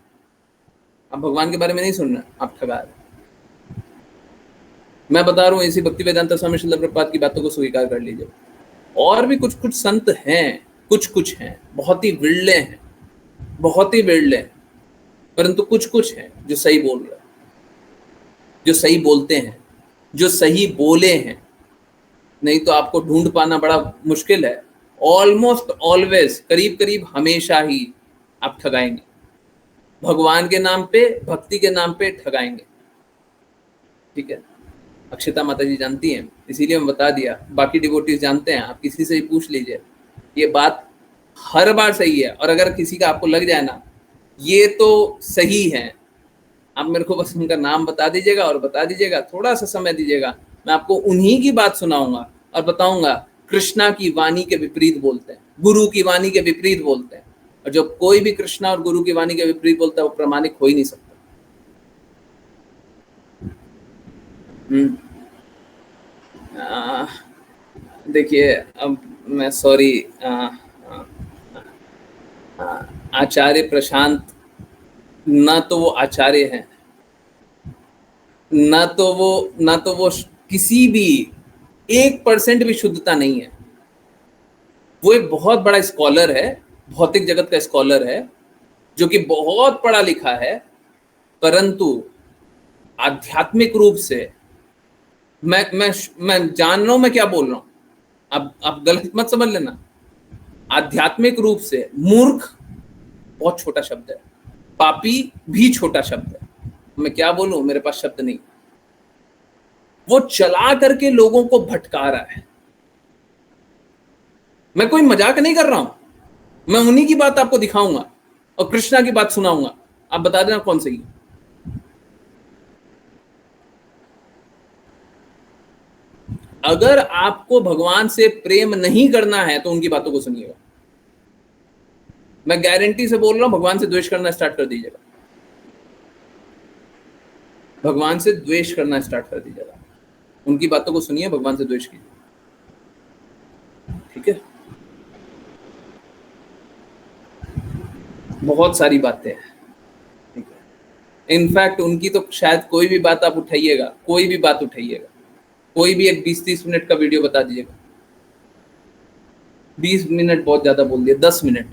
आप भगवान के बारे में नहीं सुन रहे, आप ठगा रहे हैं। मैं बता रहा हूं, ऐसी भक्ति वेदांता स्वामी श्रील प्रभुपाद की बातों को स्वीकार कर लीजिए। और भी कुछ संत हैं, कुछ हैं, बहुत ही विरले हैं, परंतु कुछ हैं जो सही बोल रहे हैं, जो सही बोलते हैं, जो सही बोले हैं। नहीं तो आपको ढूंढ पाना बड़ा मुश्किल है। ऑलमोस्ट ऑलवेज, करीब हमेशा ही आप ठगाएंगे, भगवान के नाम पे, भक्ति के नाम पे ठगाएंगे। ठीक है, अक्षता माता जी जानती हैं, इसीलिए मैं बता दिया। बाकी डिवोटीज जानते हैं, आप किसी से ही पूछ लीजिए, ये बात हर बार सही है। और अगर किसी का आपको लग जाए ना ये तो सही है, आप मेरे को बस उनका नाम बता दीजिएगा, और बता दीजिएगा, थोड़ा सा समय दीजिएगा, मैं आपको उन्हीं की बात सुनाऊंगा और बताऊंगा कृष्णा की वाणी के विपरीत बोलते हैं, गुरु की वाणी के विपरीत बोलते हैं। और जब कोई भी कृष्णा और गुरु की वाणी के विपरीत बोलता है वो प्रामाणिक हो ही नहीं सकता। देखिए, अब मैं सॉरी, आचार्य प्रशांत ना तो वो आचार्य हैं, ना तो वो किसी भी 1% भी शुद्धता नहीं है। वो एक बहुत बड़ा स्कॉलर है, भौतिक जगत का स्कॉलर है, जो कि बहुत पढ़ा लिखा है, परंतु आध्यात्मिक रूप से मैं जान रहा हूं मैं क्या बोल रहा हूं, अब आप गलत मत समझ लेना। आध्यात्मिक रूप से मूर्ख बहुत छोटा शब्द है, पापी भी छोटा शब्द है। मैं क्या बोलूं, मेरे पास शब्द नहीं। वो चला करके लोगों को भटका रहा है। मैं कोई मजाक नहीं कर रहा हूं, मैं उन्हीं की बात आपको दिखाऊंगा और कृष्णा की बात सुनाऊंगा। आप बता देना कौन सही है। अगर आपको भगवान से प्रेम नहीं करना है तो उनकी बातों को सुनिएगा। मैं गारंटी से बोल रहा हूं, भगवान से द्वेष करना स्टार्ट कर दीजिएगा। भगवान से द्वेष करना स्टार्ट कर दीजिएगा। उनकी बातों को सुनिए, भगवान से द्वेष कीजिए, ठीक है। बहुत सारी बातें हैं, ठीक है। इनफैक्ट उनकी तो शायद कोई भी बात आप उठाइएगा, कोई भी बात उठाइएगा, कोई भी एक 20-30 मिनट का वीडियो बता दीजिएगा। 20 मिनट बहुत ज्यादा बोल दिया, 10 मिनट,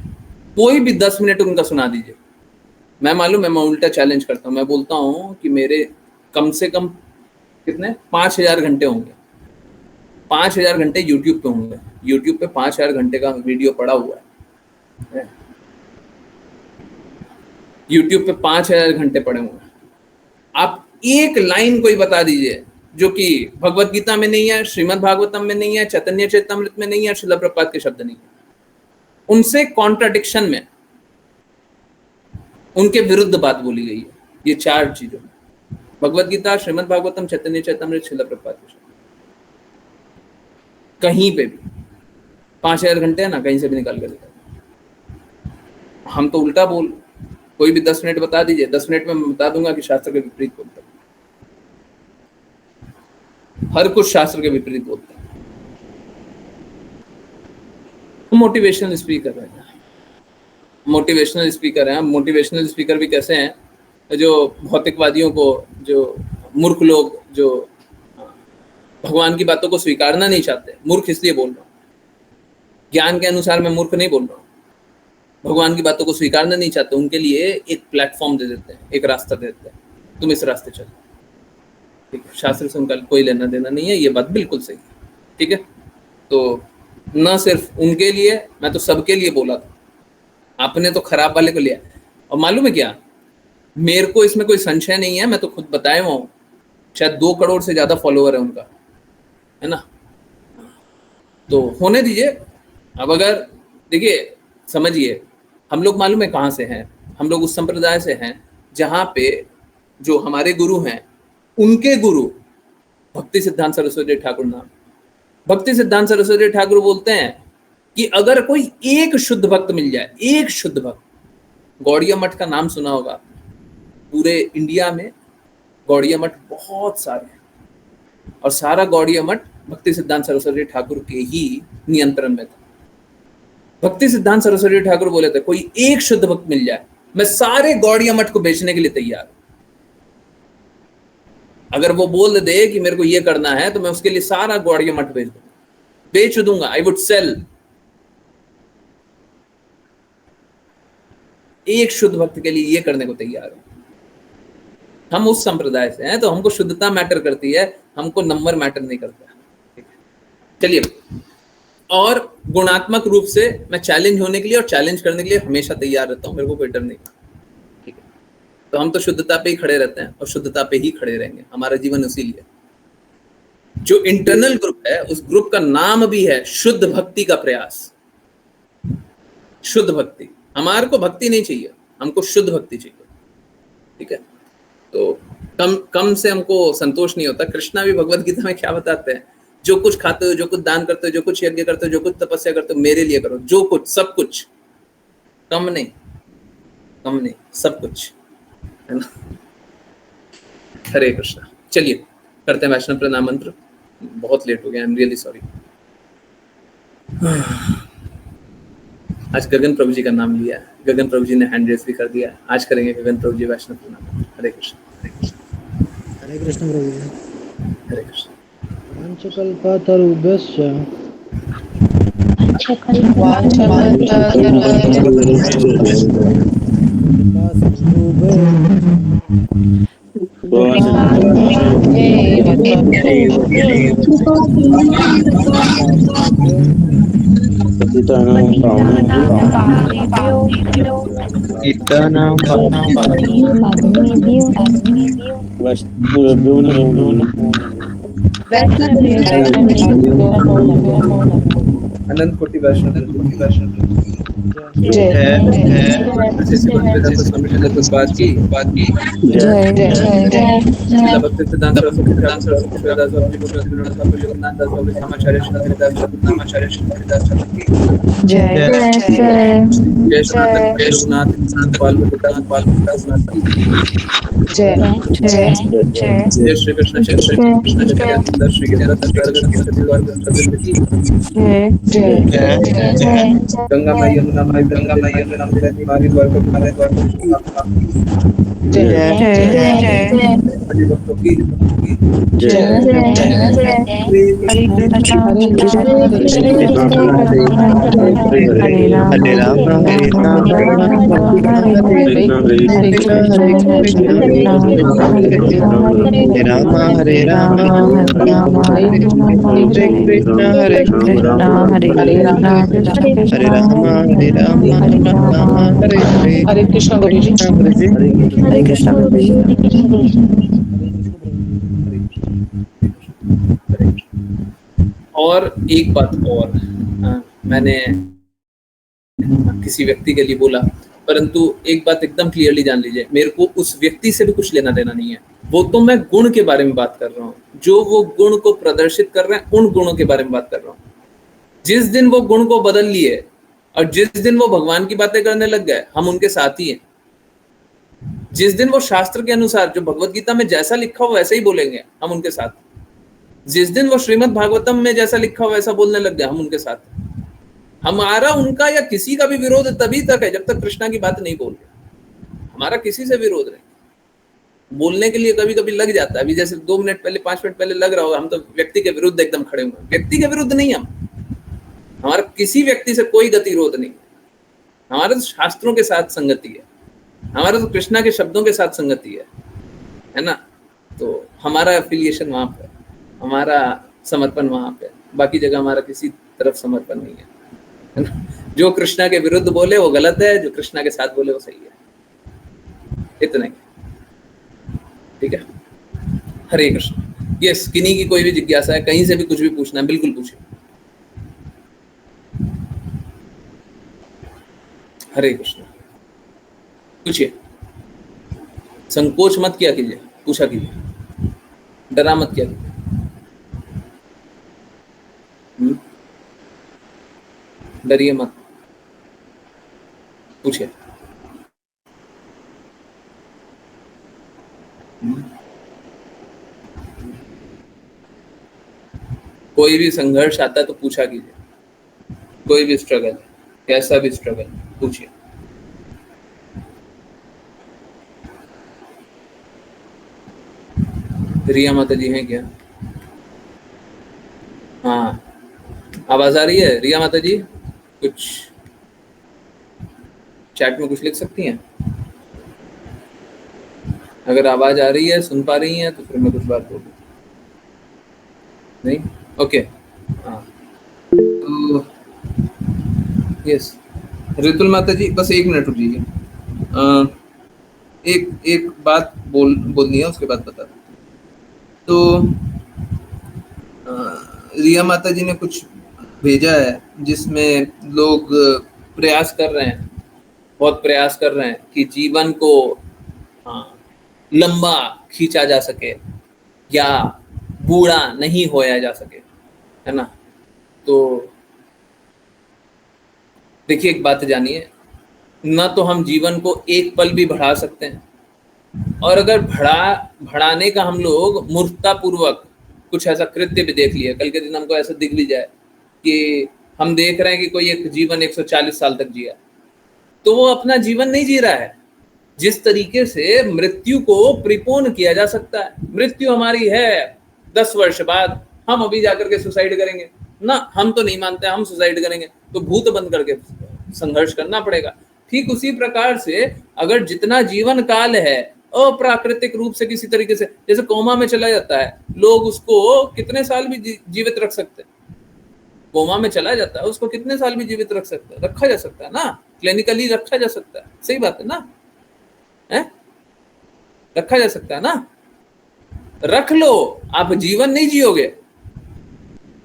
कोई भी 10 मिनट उनका सुना दीजिए। मैं मालूम है, मैं उल्टा चैलेंज करता हूँ। मैं बोलता हूँ कि मेरे कम से कम कितने 5000 घंटे होंगे, 5000 घंटे यूट्यूब पे होंगे। यूट्यूब पे 5000 घंटे का वीडियो पड़ा हुआ है। यूट्यूब पे 5000 घंटे पड़े हुए हैं। आप एक लाइन कोई बता दीजिए जो कि भगवत गीता में नहीं है, श्रीमद् भागवतम में नहीं है, चैतन्य चैतामृत में नहीं है, श्रील प्रभुपाद के शब्द नहीं है। उनसे कॉन्ट्राडिक्शन में उनके विरुद्ध बात बोली गई है। ये 4 चीजों में, भगवत गीता, श्रीमद् भागवतम, चैतन्य चैतामृत, श्रील प्रभुपाद के शब्द, कहीं पे भी 5000 घंटे है ना, कहीं से भी निकाल कर दिखा। हम तो उल्टा बोल, कोई भी 10 मिनट बता दीजिए, 10 मिनट में मैं बता दूंगा कि शास्त्र के विपरीत बोलता है। हर कुछ शास्त्र के विपरीत बोलता है। मोटिवेशनल स्पीकर है, मोटिवेशनल स्पीकर है। मोटिवेशनल स्पीकर भी कैसे हैं, जो भौतिकवादियों को, जो मूर्ख लोग, जो भगवान की बातों को स्वीकारना नहीं चाहते। मूर्ख इसलिए बोल रहा हूँ, ज्ञान के अनुसार मैं मूर्ख नहीं बोल रहा हूँ। भगवान की बातों को स्वीकारना नहीं चाहते, उनके लिए एक प्लेटफॉर्म दे देते हैं, एक रास्ता दे देते हैं, तुम इस रास्ते चलो, ठीक है। शास्त्र से उनका कोई लेना देना नहीं है, ये बात बिल्कुल सही है, ठीक है। तो न सिर्फ उनके लिए, मैं तो सबके लिए बोला था। आपने तो खराब वाले को लिया। और मालूम है क्या, मेरे को इसमें कोई संशय नहीं है, मैं तो खुद बताया हुआ हूँ। शायद 2 करोड़ से ज्यादा फॉलोअर है उनका, है ना। तो होने दीजिए। अब अगर देखिए, समझिए, हम लोग मालूम है कहाँ से हैं। हम लोग उस संप्रदाय से हैं जहाँ पे जो हमारे गुरु हैं, उनके गुरु भक्ति सिद्धांत सरस्वती ठाकुर नाम। भक्ति सिद्धांत सरस्वती ठाकुर बोलते हैं कि अगर कोई एक शुद्ध भक्त मिल जाए, एक शुद्ध भक्त, गौड़िया मठ का नाम सुना होगा, पूरे इंडिया में गौड़िया मठ बहुत सारे हैं, और सारा गौड़िया मठ भक्ति सिद्धांत सरस्वती ठाकुर के ही नियंत्रण में था। भक्ति सिद्धांत सरस्वती ठाकुर बोले थे, कोई एक शुद्ध भक्त मिल जाए, मैं सारे गौड़िया मठ को बेचने के लिए तैयार हूं। अगर वो बोल दे कि मेरे को ये करना है, तो मैं उसके लिए सारा गौड़िया मठ बेच दूंगा। I would sell. एक शुद्ध भक्त के लिए ये करने को तैयार हूं। हम उस संप्रदाय से हैं, तो हमको शुद्धता मैटर करती है, हमको नंबर मैटर नहीं करता। चलिए, और गुणात्मक रूप से मैं चैलेंज होने के लिए और चैलेंज करने के लिए हमेशा तैयार रहता हूं, मेरे को कोई डर नहीं, ठीक है। तो हम तो शुद्धता पे ही खड़े रहते हैं और शुद्धता पे ही खड़े रहेंगे, हमारा जीवन उसी लिए। जो इंटरनल ग्रुप है, उस ग्रुप का नाम भी है शुद्ध भक्ति का प्रयास। शुद्ध भक्ति, हमारे को भक्ति नहीं चाहिए, हमको शुद्ध भक्ति चाहिए, ठीक है। तो कम से हमको संतोष नहीं होता। कृष्णा भी भगवत गीता में क्या बताते हैं, जो कुछ खाते हो, जो कुछ दान करते हो, जो कुछ यज्ञ करते हो, जो कुछ तपस्या करते हो, मेरे लिए करो। जो कुछ, सब कुछ, कम नहीं, सब कुछ, है ना। हरे कृष्णा। चलिए करते हैं वैष्णव प्रणाम मंत्र। बहुत लेट हो गया, आई एम रियली सॉरी। आज गगन प्रभु जी का नाम लिया है। गगन प्रभु जी ने हैंड रेस भी कर दिया। आज करेंगे गगन प्रभु जी वैष्णव प्रणाम। हरे कृष्ण। हरे कृष्ण प्रभु जी। हरे कृष्ण। वाञ्छकल्पतरुभ्यश्च अनंत कोटि वैष्णव जय अच्छे से भक्तिवेदांत स्वामी जी ने कुछ बात की। श्रील भक्ति सिद्धांत सरस्वती ठाकुर कृष्णदास बाबू जी गोस्वामी विनोद ठाकुर जगन्नाथ दास बाबू रामाचार्य श्री दास की जय जय सनातन रघुनाथ पाल रघुनाथ की जय जय श्री कृष्ण चैतन्य श्री गिरिधर की जय गंगा माई यमुना माई गंगा माई यमुना माई द्वारका जय हरि भक्तों की हरे कृष्ण हरे कृष्ण हरे राम हरे राम हरे राम हरे राम हरे कृष्ण हरे कृष्ण हरे राम हरे राम हरे हरे कृष्ण गुरु जी। हरे कृष्ण प्रभु जी। और एक बात और मैंने किसी व्यक्ति के लिए बोला, परंतु एक बात एकदम क्लियरली जान लीजिए, मेरे को उस व्यक्ति से भी कुछ लेना देना नहीं है। वो तो मैं गुण के बारे में बात कर रहा हूँ, जो वो गुण को प्रदर्शित कर रहे हैं उन गुणों के बारे में बात कर रहा हूँ। जिस दिन वो गुण को बदल लिए और जिस दिन वो भगवान की बातें करने लग गए, हम उनके साथ ही हैं। जिस दिन वो शास्त्र के अनुसार जो भगवत गीता में जैसा लिखा हो वैसे ही बोलेंगे, हम उनके साथ। जिस दिन वो श्रीमद् भागवतम में जैसा लिखा हो वैसा बोलने लग गए, हम उनके साथ। हमारा उनका या किसी का भी विरोध तभी तक है जब तक कृष्णा की बात नहीं बोल रहे। हमारा किसी से विरोध नहीं। बोलने के लिए कभी कभी लग जाता है, अभी जैसे 2 मिनट पहले 5 मिनट पहले लग रहा होगा हम तो व्यक्ति के विरुद्ध एकदम खड़े हुए। व्यक्ति के विरुद्ध नहीं, हम हमारा किसी व्यक्ति से कोई गतिरोध नहीं। हमारे तो शास्त्रों के साथ संगति है, हमारे तो कृष्णा के शब्दों के साथ संगति है ना। तो हमारा एफिलिएशन वहां पे, हमारा समर्पण वहां पे, बाकी जगह हमारा किसी तरफ समर्पण नहीं है ना? जो कृष्णा के विरुद्ध बोले वो गलत है, जो कृष्णा के साथ बोले वो सही है। इतना ही, ठीक है। हरे कृष्ण। यस, किन्हीं की कोई भी जिज्ञासा है, कहीं से भी कुछ भी पूछना है, बिल्कुल पूछिए। हरे कृष्ण, पूछिए, संकोच मत किया कीजिए, पूछा कीजिए, डरा मत किया कीजिए। डरिए मत, पूछिए। कोई भी संघर्ष आता है तो पूछा कीजिए, कोई भी स्ट्रगल, कैसा भी स्ट्रगल, पूछिए। रिया माता जी हैं क्या? हाँ, आवाज आ रही है रिया माता जी? कुछ चैट में कुछ लिख सकती हैं? अगर आवाज आ रही है, सुन पा रही हैं, तो फिर मैं कुछ बात बोलूं। नहीं? ओके। हाँ, तो यस, ऋतुल माता जी बस 1 मिनट रुक जाइए। एक बात बोलनी है, उसके बाद बता। तो रिया माता जी ने कुछ भेजा है जिसमें लोग प्रयास कर रहे हैं, बहुत प्रयास कर रहे हैं कि जीवन को लंबा खींचा जा सके या बूढ़ा नहीं होया जा सके, है ना। तो देखिए, एक बात जानिए, ना तो हम जीवन को एक पल भी बढ़ा सकते हैं, और अगर बढ़ाने का हम लोग मूर्खता पूर्वक कुछ ऐसा कृत्य भी देख लिया, कल के दिन हमको ऐसा दिख भी जाए कि हम देख रहे हैं कि कोई एक जीवन 140 साल तक जिया, तो वो अपना जीवन नहीं जी रहा है। जिस तरीके से मृत्यु को प्रिपोन किया जा सकता है, मृत्यु हमारी है 10 वर्ष बाद, हम अभी जाकर के सुसाइड करेंगे ना, हम तो नहीं मानते, हम सुसाइड करेंगे, तो भूत बंद करके संघर्ष करना पड़ेगा। ठीक उसी प्रकार से अगर जितना जीवन काल है अप्राकृतिक रूप से किसी तरीके से, जैसे कोमा में चला जाता है, लोग उसको कितने साल भी जीवित रख सकते हैं। कोमा में चला जाता है, उसको कितने साल भी जीवित रख सकते हैं, रखा जा सकता है ना, क्लिनिकली रखा जा सकता है। सही बात है ना, है? रखा जा सकता है ना। रख लो, आप जीवन नहीं जियोगे।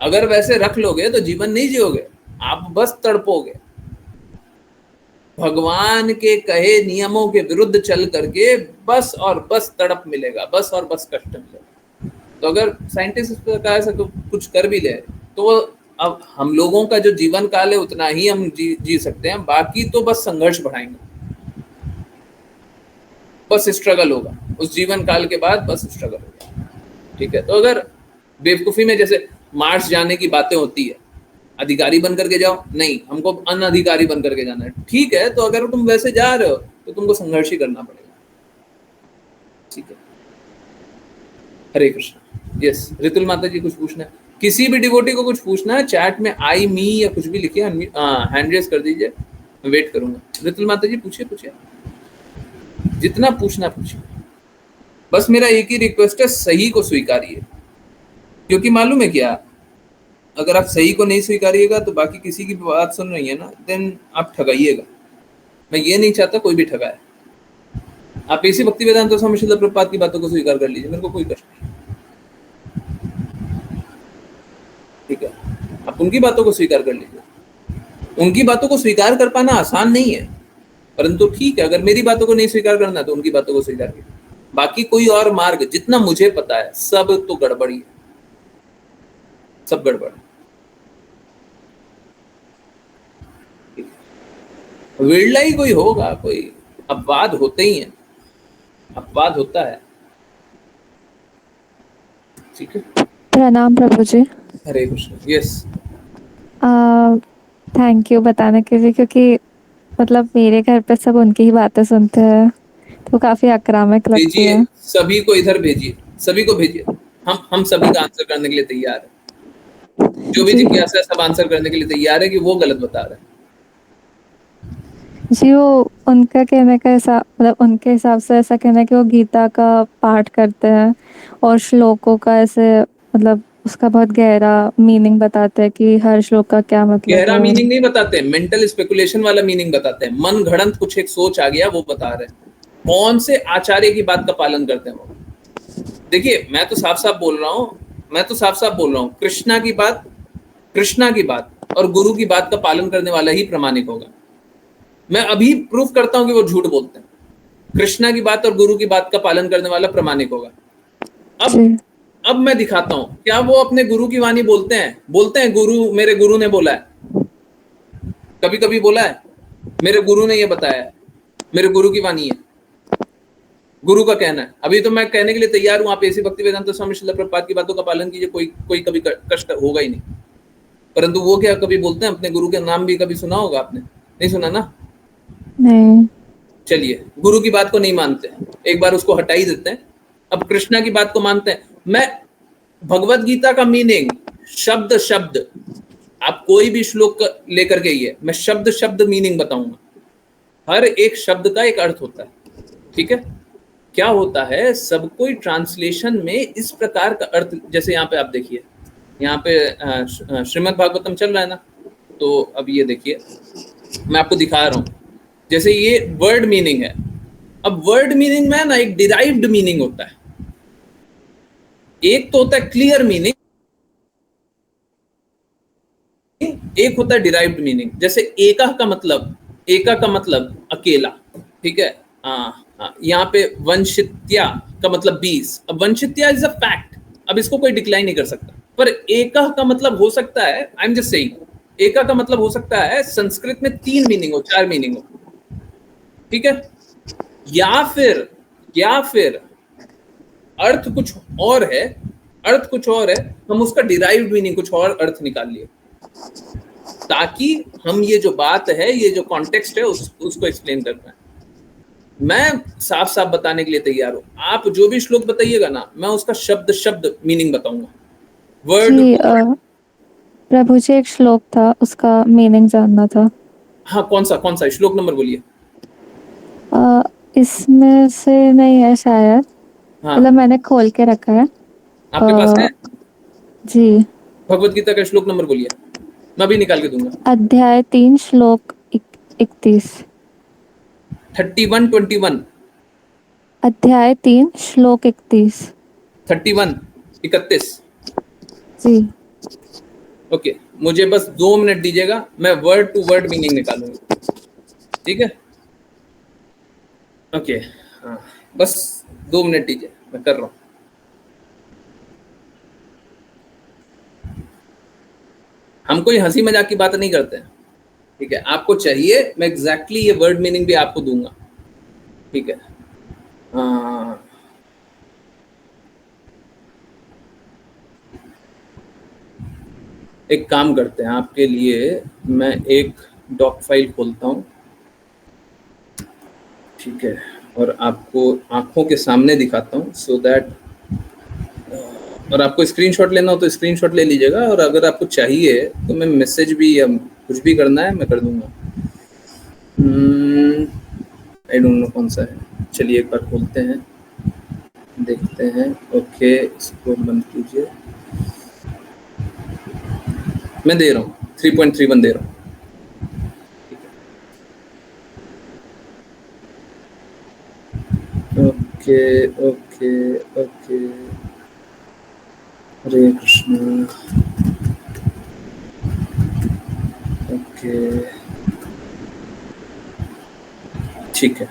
अगर वैसे रख लोगे तो जीवन नहीं जियोगे, आप बस तड़पोगे। भगवान के कहे नियमों के विरुद्ध चल करके बस और बस तड़प मिलेगा, बस और बस कष्ट मिलेगा। तो अगर साइंटिस्ट इस प्रकार से कुछ कर भी ले तो अब हम लोगों का जो जीवन काल है उतना ही हम जी सकते हैं, बाकी तो बस संघर्ष बढ़ाएंगे, बस स्ट्रगल होगा। उस जीवन काल के बाद बस स्ट्रगल होगा। ठीक है, तो अगर बेवकूफी में जैसे मार्स जाने की बातें होती है, अधिकारी बन करके जाओ, नहीं हमको अनधिकारी बन करके जाना है, ठीक है, तो अगर तुम वैसे जा रहे हो तो तुमको संघर्ष ही करना पड़ेगा। ठीक है, हरे कृष्ण। यस, ऋतुल माता जी कुछ पूछना है, किसी भी डिवोटी को कुछ पूछना है चैट में आई मी या कुछ भी लिखिए, हैंड रेज कर दीजिए, मैं वेट करूंगा। ऋतुल माता जी पूछिए, जितना पूछना पूछिए। बस मेरा एक ही रिक्वेस्ट है, सही को स्वीकारिए, क्योंकि मालूम है क्या, अगर आप सही को नहीं स्वीकारिएगा तो बाकी किसी की बात सुन रही है ना, देन आप ठगाइएगा। मैं ये नहीं चाहता कोई भी ठगाए। आप इसी भक्ति वेदांत स्वामी श्रील प्रभुपाद की बातों को स्वीकार कर लीजिए, मेरे को कोई कष्ट नहीं। ठीक है, आप उनकी बातों को स्वीकार कर लीजिए। उनकी बातों को स्वीकार कर पाना आसान नहीं है, परंतु ठीक है, अगर मेरी बातों को नहीं स्वीकार करना तो उनकी बातों को स्वीकार कीजिए। बाकी कोई और मार्ग जितना मुझे पता है सब तो गड़बड़ी है, सब गड़बड़। विरला ही कोई होगा, कोई अपवाद होते ही हैं, अपवाद होता है। ठीक है, प्रणाम प्रभु जी। हरे कृष्ण। यस, थैंक यू बताने के लिए, क्योंकि मतलब मेरे घर पे सब उनकी ही बातें सुनते हैं तो काफी आक्रामक लगती है। सभी को इधर भेजिए, सभी को भेजिए, हम सभी का आंसर करने के लिए तैयार है। जो भी जिज्ञासा है सब आंसर करने के लिए तैयार है कि वो गलत बता रहे हैं। जी, वो उनका कहने का ऐसा, मतलब उनके हिसाब से ऐसा कहना है कि वो गीता का पाठ करते हैं और श्लोकों का ऐसे मतलब उसका बहुत गहरा मीनिंग बताते हैं कि हर श्लोक का क्या मतलब है। गहरा मीनिंग नहीं बताते, मेंटल स्पेकुलेशन वाला मीनिंग बताते हैं। मन घड़ंत कुछ एक सोच आ गया वो बता रहे हैं। कौन से आचार्य की बात का पालन करते हैं वो? देखिए, मैं तो साफ साफ बोल रहा हूँ, कृष्णा की बात और गुरु की बात का पालन करने वाला ही प्रामाणिक होगा। मैं अभी प्रूफ करता हूं कि वो झूठ बोलते हैं। कृष्णा की बात और गुरु की बात का पालन करने वाला प्रामाणिक होगा। अब मैं दिखाता हूं, क्या वो अपने गुरु की वाणी बोलते हैं गुरु, मेरे गुरु ने बोला है, कभी कभी बोला है, मेरे गुरु ने ये बताया है, मेरे गुरु की वाणी है, गुरु का कहना है। अभी तो मैं कहने के लिए तैयार हूं, आप ऐसी भक्ति वेदांत स्वामी श्रील प्रभुपाद की बातों का पालन कीजिए, कोई कभी कष्ट होगा ही नहीं। परंतु वो क्या कभी बोलते हैं, अपने गुरु के नाम भी कभी सुना होगा आपने? नहीं सुना ना? नहीं। चलिए, गुरु की बात को नहीं मानते हैं, एक बार उसको हटा ही देते हैं। अब कृष्णा की बात को मानते हैं। मैं भगवत गीता का मीनिंग शब्द शब्द, आप कोई भी श्लोक लेकर के ये मैं शब्द शब्द मीनिंग बताऊंगा। हर एक शब्द का एक अर्थ होता है। ठीक है, क्या होता है, सब कोई ट्रांसलेशन में इस प्रकार का अर्थ, जैसे यहाँ पे आप देखिए, यहाँ पे श्रीमद् भागवतम चल रहा है ना, तो अब ये देखिए मैं आपको दिखा रहा हूँ। जैसे ये वर्ड मीनिंग है, अब वर्ड मीनिंग में ना एक डिराइव्ड मीनिंग होता है, एक तो होता है क्लियर मीनिंग, एक होता है डिराइव्ड मीनिंग। जैसे एका का मतलब अकेला, ठीक है। यहाँ पे वंशित्या का मतलब 20। अब वंशित्या इज अ फैक्ट, अब इसको कोई डिक्लाइन नहीं कर सकता। पर एका का मतलब हो सकता है, आई एम जस्ट सेइंग, एका का मतलब हो सकता है संस्कृत में 3 मीनिंग हो, 4 मीनिंग हो, ठीक है। या फिर अर्थ कुछ और है, हम उसका डिराइव्ड मीनिंग कुछ और अर्थ निकाल लिए। ताकि हम ये जो बात है, ये जो कॉन्टेक्स्ट है उसको एक्सप्लेन कर पाए। मैं साफ साफ बताने के लिए तैयार हूँ। आप जो भी श्लोक बताइएगा ना, मैं उसका शब्द शब्द मीनिंग बताऊंगा, वर्ड जी टू वर्ड। प्रभु जी एक श्लोक था, उसका मीनिंग जानना था। हाँ, कौन सा श्लोक नंबर बोलिए। इसमें से नहीं है शायद, हाँ, मतलब मैंने खोल के रखा है। आपके पास है? जी, भगवत गीता का श्लोक नंबर बोलिए, मैं भी निकाल के दूंगा। अध्याय 3 श्लोक 31। 31, 21, अध्याय 3 श्लोक 31। 31, 31। जी ओके, मुझे बस 2 मिनट दीजिएगा, मैं वर्ड टू वर्ड मीनिंग निकालूंगा, ठीक है? ओके, हाँ, बस 2 मिनट दीजिए, मैं कर रहा हूँ। हम कोई हंसी मजाक की बात नहीं करते हैं, ठीक है? आपको चाहिए, मैं एग्जैक्टली ये वर्ड मीनिंग भी आपको दूंगा, ठीक है? एक काम करते हैं, आपके लिए मैं एक डॉक फाइल खोलता हूँ, ठीक है? और आपको आंखों के सामने दिखाता हूँ, सो दैट, और आपको स्क्रीनशॉट लेना हो तो स्क्रीनशॉट ले लीजिएगा, और अगर आपको चाहिए तो मैं मैसेज भी या कुछ भी करना है मैं कर दूंगा। आई डोंट नो कौन सा है, चलिए एक बार खोलते हैं, देखते हैं। ओके, इसको बंद कीजिए, मैं दे रहा हूँ 3.31 दे रहा हूँ। ओके ओके ओके, हरे कृष्ण। ओके, ठीक है।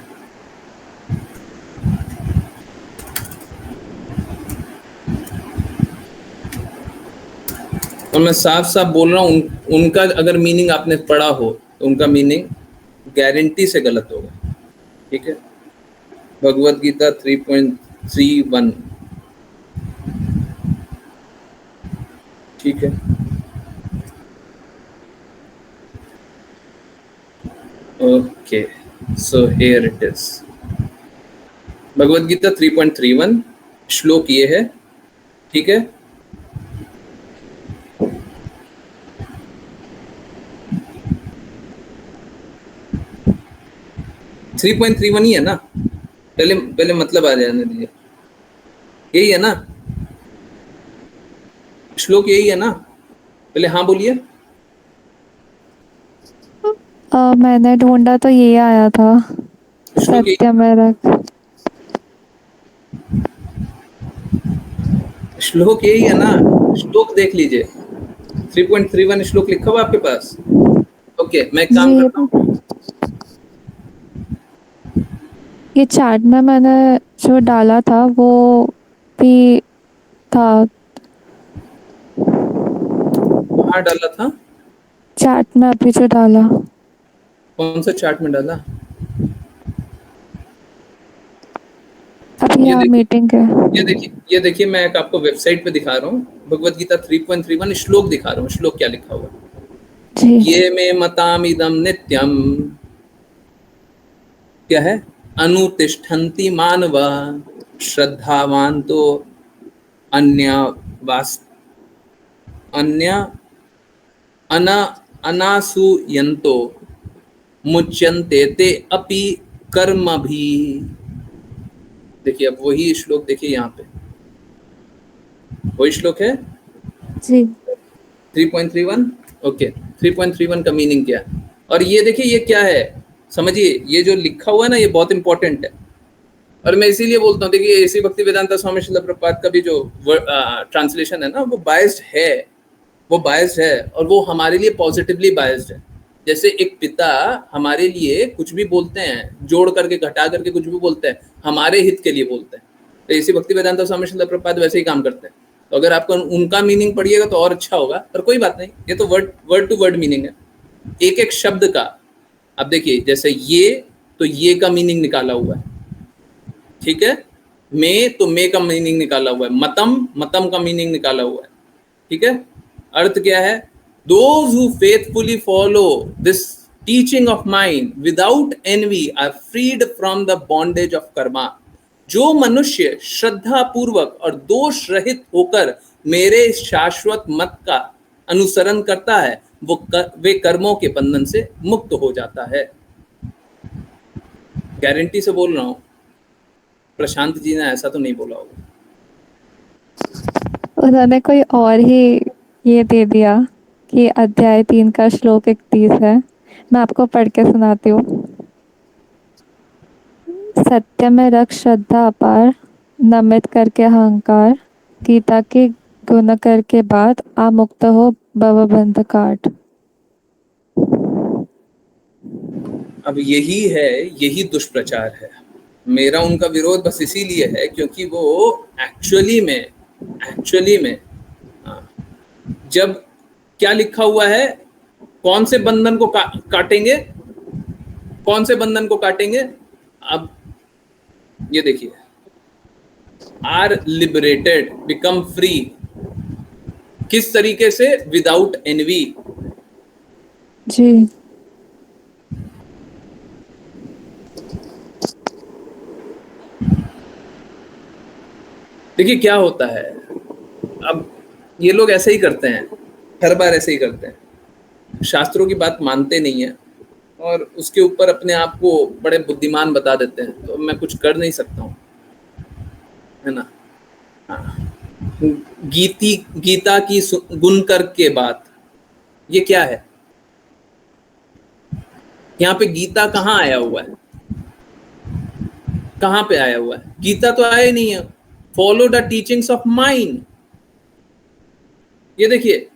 और मैं साफ साफ बोल रहा हूँ, उनका अगर मीनिंग आपने पढ़ा हो तो उनका मीनिंग गारंटी से गलत होगा, ठीक है? भगवत गीता 3.31, ठीक है? Okay, so here it is. Bhagavad Gita 3.31 श्लोक ये है, ठीक है? थ्री पॉइंट 3.31 ही है ना? पहले मतलब आ जाने दीजिए, यही है ना श्लोक? यही है ना? पहले हाँ बोलिए। मैंने ढूंढा तो ये आया था, श्लोक यही, सत्यमेव। श्लोक यही है ना? श्लोक देख लीजिए, 3.31 श्लोक लिखा हुआ आपके पास। ओके, मैं एक काम करता हूँ, ये चैट में मैंने जो डाला था वो भी था, कहाँ डाला था? चैट में अभी जो डाला। कौन सा चार्ट में डाला? अभी ये यहाँ देखिए, मीटिंग है। ये देखिए, मैं एक आपको वेबसाइट पे दिखा रहा हूँ, भगवत गीता 3.31 श्लोक दिखा रहा हूँ। श्लोक क्या लिखा हुआ? जी ये मे मतामिदं नित्यम, क्या है? अनुतिष्ठन्ति मानवा श्रद्धावान तो अन्य वास अन्य अना अनासूयन्तो मुच्यन्ते ते अपि कर्म भी। देखिए, अब वही श्लोक देखिए, यहाँ पे वही श्लोक है जी 3.31। ओके, 3.31 का मीनिंग क्या है? और ये देखिए, ये क्या है समझिए, ये जो लिखा हुआ है ना, ये बहुत इंपॉर्टेंट है। और मैं इसीलिए बोलता हूँ, देखिए ऐसी भक्ति वेदांता स्वामी श्रील प्रभुपाद का भी जो ट्रांसलेशन है ना, वो बायस्ड है, वो बायस्ड है, और वो हमारे लिए पॉजिटिवली बायस्ड है। जैसे एक पिता हमारे लिए कुछ भी बोलते हैं, जोड़ करके घटा करके कुछ भी बोलते हैं, हमारे हित के लिए बोलते हैं। तो ऐसी भक्ति वेदांता स्वामी श्रील प्रभुपाद वैसे ही काम करते हैं। तो अगर आपको उनका मीनिंग पढ़िएगा तो और अच्छा होगा, पर कोई बात नहीं, ये तो वर्ड टू वर्ड मीनिंग है, एक एक शब्द का। अब देखिए, जैसे ये, तो ये का मीनिंग निकाला हुआ है, ठीक है? मे, तो मे का मीनिंग निकाला हुआ है। मतम, मतम का मीनिंग निकाला हुआ है, ठीक है? अर्थ क्या है? Those who faithfully follow this teaching of mine without envy are freed from the bondage of karma. जो मनुष्य श्रद्धा पूर्वक और दोष रहित होकर मेरे शाश्वत मत का अनुसरण करता है वे कर्मों के बंधन से मुक्त हो जाता है। गारंटी से बोल रहा हूं, प्रशांत जी ने ऐसा तो नहीं बोला होगा। उन्होंने कोई और ही ये दे दिया कि अध्याय 3 का श्लोक 31 है। मैं आपको पढ़ के सुनाती हूँ। सत्य में रख श्रद्धा अपार, नमित करके अहंकार, गीता के गुण करके बात, आ मुक्त हो भवबंध काट। अब यही दुष्प्रचार है। मेरा उनका विरोध बस इसीलिए है क्योंकि वो एक्चुअली में जब क्या लिखा हुआ है, कौन से बंधन को काटेंगे, कौन से बंधन को काटेंगे। अब ये देखिए, आर लिबरेटेड, बिकम फ्री। किस तरीके से? Without envy. जी। देखिए क्या होता है, अब ये लोग ऐसे ही करते हैं, हर बार ऐसे ही करते हैं, शास्त्रों की बात मानते नहीं है और उसके ऊपर अपने आप को बड़े बुद्धिमान बता देते हैं। तो मैं कुछ कर नहीं सकता हूँ, है ना। हाँ। गीता की गुण कर के बात, ये क्या है? यहाँ पे गीता कहाँ आया हुआ है? कहाँ पे आया हुआ है? गीता तो आया ही नहीं है। Follow the teachings of mind, ये देखिए,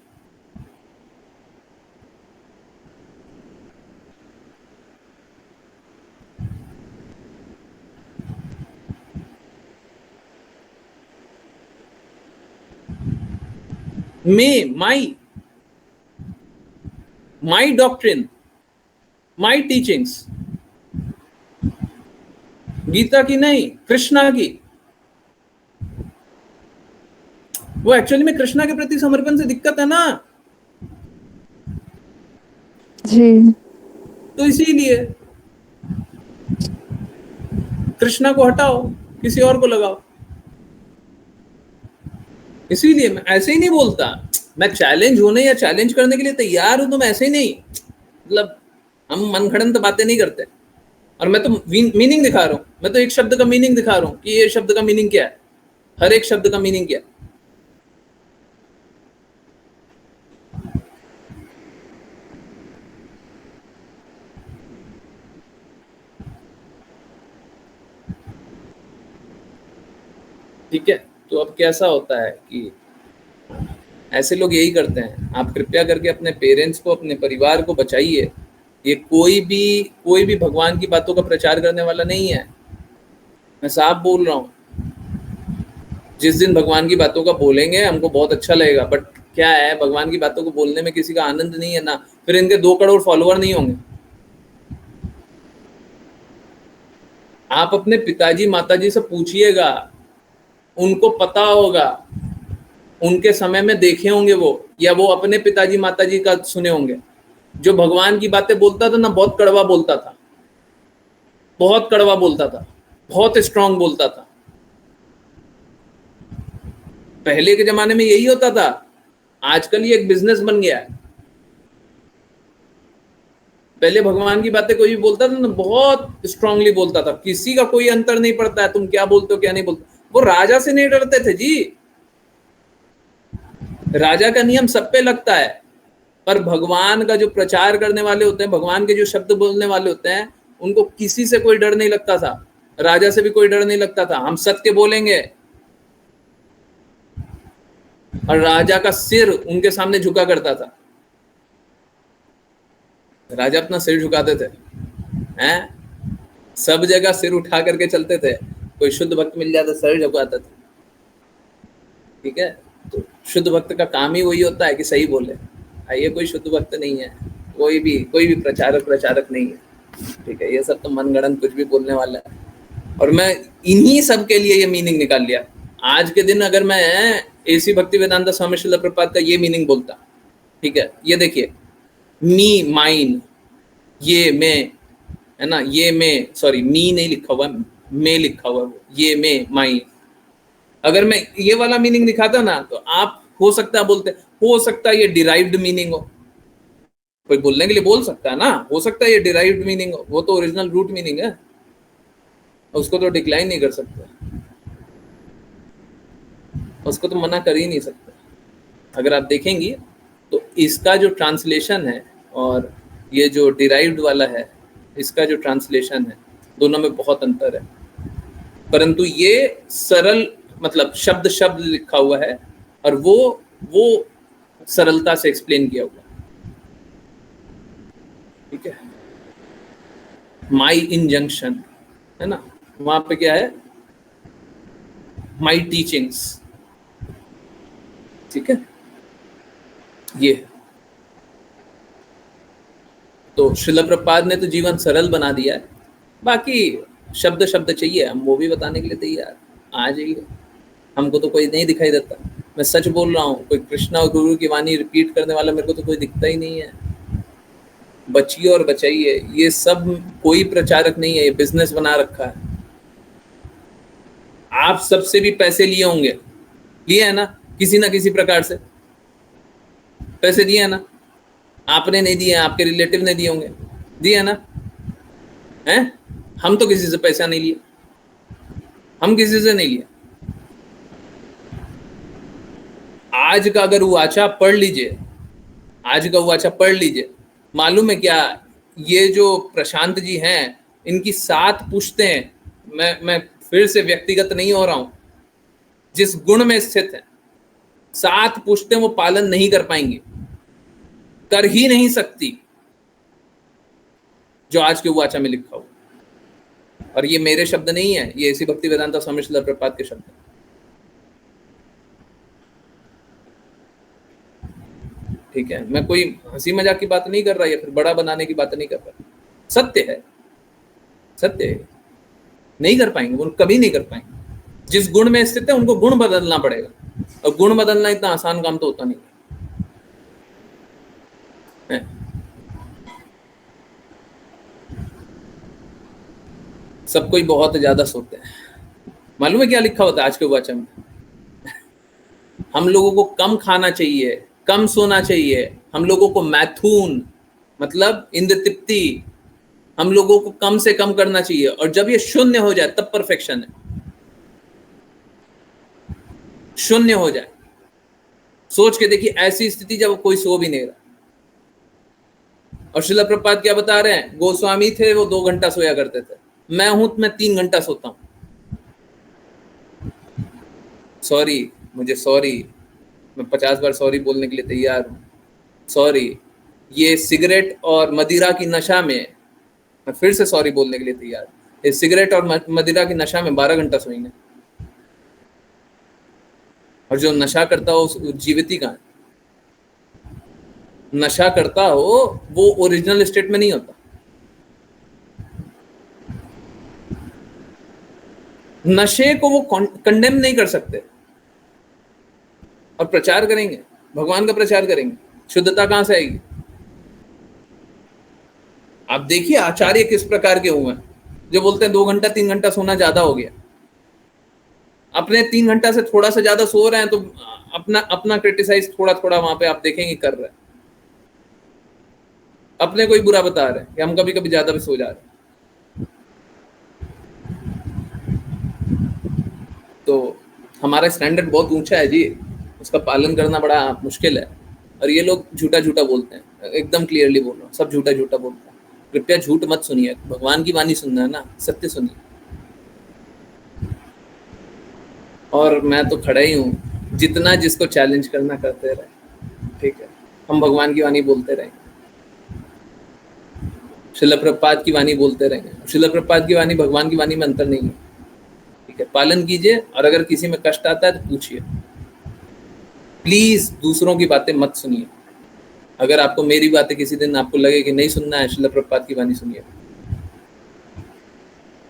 माई डॉक्ट्रिन, माई टीचिंग्स। गीता की नहीं, कृष्णा की। वो एक्चुअली में कृष्णा के प्रति समर्पण से दिक्कत है ना जी। तो इसीलिए कृष्णा को हटाओ, किसी और को लगाओ। इसीलिए मैं ऐसे ही नहीं बोलता, मैं चैलेंज होने या चैलेंज करने के लिए तैयार हूं, तो मैं ऐसे ही नहीं, मतलब हम मनगढ़ंत बातें नहीं करते। और मैं तो मीनिंग दिखा रहा हूं, मैं तो एक शब्द का मीनिंग दिखा रहा हूं कि ये शब्द का मीनिंग क्या है, हर एक शब्द का मीनिंग क्या है। ठीक है, तो अब कैसा होता है कि ऐसे लोग यही करते हैं। आप कृपया करके अपने पेरेंट्स को, अपने परिवार को बचाइए। ये कोई भी भगवान की बातों का प्रचार करने वाला नहीं है, मैं साफ बोल रहा हूँ। जिस दिन भगवान की बातों का बोलेंगे हमको बहुत अच्छा लगेगा, बट क्या है, भगवान की बातों को बोलने में किसी का आनंद नहीं है ना, फिर इनके 2 करोड़ फॉलोअर नहीं होंगे। आप अपने पिताजी माताजी से पूछिएगा, उनको पता होगा, उनके समय में देखे होंगे वो, या वो अपने पिताजी माताजी का सुने होंगे। जो भगवान की बातें बोलता था ना, बहुत कड़वा बोलता था, बहुत कड़वा बोलता था, बहुत स्ट्रांग बोलता था। पहले के जमाने में यही होता था, आजकल ये एक बिजनेस बन गया है। पहले भगवान की बातें कोई भी बोलता था ना, बहुत स्ट्रांगली बोलता था, किसी का कोई अंतर नहीं पड़ता है तुम क्या बोलते हो क्या नहीं बोलते। वो राजा से नहीं डरते थे जी, राजा का नियम सब पे लगता है, पर भगवान का जो प्रचार करने वाले होते हैं, भगवान के जो शब्द बोलने वाले होते हैं, उनको किसी से कोई डर नहीं लगता था, राजा से भी कोई डर नहीं लगता था। हम सत्य बोलेंगे, और राजा का सिर उनके सामने झुका करता था। राजा अपना सिर झुकाते थे, हैं, सब जगह सिर उठा करके चलते थे। कोई शुद्ध भक्त मिल जाता, सिर झुकाता था। ठीक है, तो शुद्ध भक्त का काम ही वही होता है कि सही बोले। ये कोई शुद्ध भक्त नहीं है, कोई भी प्रचारक नहीं है। ठीक है, ये सब तो मनगढ़ंत कुछ भी बोलने वाला है। और मैं इन्हीं सब के लिए ये मीनिंग निकाल लिया। आज के दिन अगर मैं एसी भक्ति वेदांता स्वामी श्रील प्रभुपाद का ये मीनिंग बोलता, ठीक है, ये देखिए, मी, माइन, ये मैं, है ना, ये मैं, सॉरी मी नहीं लिखा हुआ, मैं लिखा हुआ, ये मैं, माइन। अगर मैं ये वाला मीनिंग दिखाता ना तो आप हो सकता है बोलते, हो सकता है ये डिराइव्ड मीनिंग हो, कोई बोलने के लिए बोल सकता है ना, हो सकता है ये डिराइव्ड मीनिंग हो, वो तो ओरिजिनल रूट मीनिंग है, उसको तो डिक्लाइन नहीं कर सकते, उसको तो मना कर ही नहीं सकते। अगर आप देखेंगी तो इसका जो ट्रांसलेशन है और ये जो डिराइव्ड वाला है, इसका जो ट्रांसलेशन है, दोनों में बहुत अंतर है, परंतु ये सरल मतलब शब्द शब्द लिखा हुआ है और वो सरलता से एक्सप्लेन किया हुआ है। ठीक है, माई इंजंक्शन है ना, वहां पे क्या है, माई टीचिंग्स। ठीक है, ये तो श्रील प्रभुपाद ने तो जीवन सरल बना दिया है, बाकी शब्द शब्द चाहिए हम वो भी बताने के लिए तैयार, आ जाइए, हमको तो कोई नहीं दिखाई देता, मैं सच बोल रहा हूँ, कोई कृष्णा और गुरु की वाणी रिपीट करने वाला मेरे को तो कोई दिखता ही नहीं है। बचिए और बचाइए, ये सब कोई प्रचारक नहीं है, ये बिजनेस बना रखा है। आप सबसे भी पैसे लिए होंगे, लिए है ना, किसी ना किसी प्रकार से पैसे दिए है ना, आपने नहीं दिए, आपके रिलेटिव ने दिए होंगे, दिए है ना, हैं? हम तो किसी से पैसा नहीं लिए, हम किसी से नहीं लिए। आज का अगर वाचा पढ़ लीजिए, आज का वाचा पढ़ लीजिए, मालूम है क्या, ये जो प्रशांत जी हैं, इनकी 7 पुश्तें, मैं फिर से व्यक्तिगत नहीं हो रहा हूं, जिस गुण में स्थित है 7 पुश्तें वो पालन नहीं कर पाएंगी, कर ही नहीं सकती, जो आज के वाचा में लिखा हुआ। और ये मेरे शब्द नहीं है, ये ऐसी भक्ति वेदांता स्वामी श्रील प्रभुपाद के शब्द है। ठीक है, मैं कोई हंसी मजाक की बात नहीं कर रहा या फिर बड़ा बनाने की बात नहीं कर रहा, सत्य है, सत्य है, नहीं कर पाएंगे वो, कभी नहीं कर पाएंगे। जिस गुण में स्थित है उनको गुण बदलना पड़ेगा, और गुण बदलना इतना आसान काम तो होता नहीं है। सब कोई बहुत ज्यादा सोते हैं, मालूम है क्या लिखा होता है आज के वाचा में, हम लोगों को कम खाना चाहिए, कम सोना चाहिए, हम लोगों को मैथून मतलब इंद्र तृप्ति, हम लोगों को कम से कम करना चाहिए, और जब ये शून्य हो जाए तब परफेक्शन है, शून्य हो जाए। सोच के देखिए ऐसी स्थिति जब कोई सो भी नहीं रहा, और श्रील प्रभुपाद क्या बता रहे हैं, गोस्वामी थे वो 2 घंटा सोया करते थे, मैं हूं मैं 3 घंटा सोता हूं। सॉरी, मुझे सॉरी, मैं 50 बार सॉरी बोलने के लिए तैयार हूं, सॉरी, ये सिगरेट और मदिरा की नशा में, मैं फिर से सॉरी बोलने के लिए तैयार, ये सिगरेट और मदिरा की नशा में 12 घंटा सोएंगे, और जो नशा करता हो उस जीवित ही कहां, नशा करता हो वो ओरिजिनल स्टेट में नहीं होता। नशे को वो कंडेम नहीं कर सकते, और प्रचार करेंगे, भगवान का प्रचार करेंगे, शुद्धता कहां से आएगी? आप देखिए आचार्य किस प्रकार के हुए हैं, जो बोलते हैं 2 घंटा 3 घंटा सोना ज्यादा हो गया, अपने 3 घंटा से थोड़ा सा ज्यादा सो रहे हैं तो अपना क्रिटिसाइज थोड़ा थोड़ा वहां पे आप देखेंगे कर रहे हैं, अपने कोई बुरा बता रहे हैं कि हम कभी कभी ज्यादा भी सो जा रहे हैं। तो हमारा स्टैंडर्ड बहुत ऊंचा है जी, उसका पालन करना बड़ा मुश्किल है, और ये लोग झूठा झूठा बोलते हैं, एकदम क्लियरली बोल रहा हूँ, सब झूठा झूठा बोलते हैं। कृपया झूठ मत सुनिए, भगवान की वाणी सुनना है ना, सत्य सुनिए। और मैं तो खड़ा ही हूँ, जितना जिसको चैलेंज करना करते रहे, ठीक है, हम भगवान की वाणी बोलते रहेंगे, श्रील प्रभुपाद की वाणी बोलते रहेंगे। श्रील प्रभुपाद की वाणी भगवान की वाणी में अंतर नहीं है, ठीक है, पालन कीजिए, और अगर किसी में कष्ट आता है तो पूछिए, प्लीज दूसरों की बातें मत सुनिए। अगर आपको मेरी बातें किसी दिन आपको लगे कि नहीं सुनना है, श्रील प्रभुपाद की वाणी सुनिए,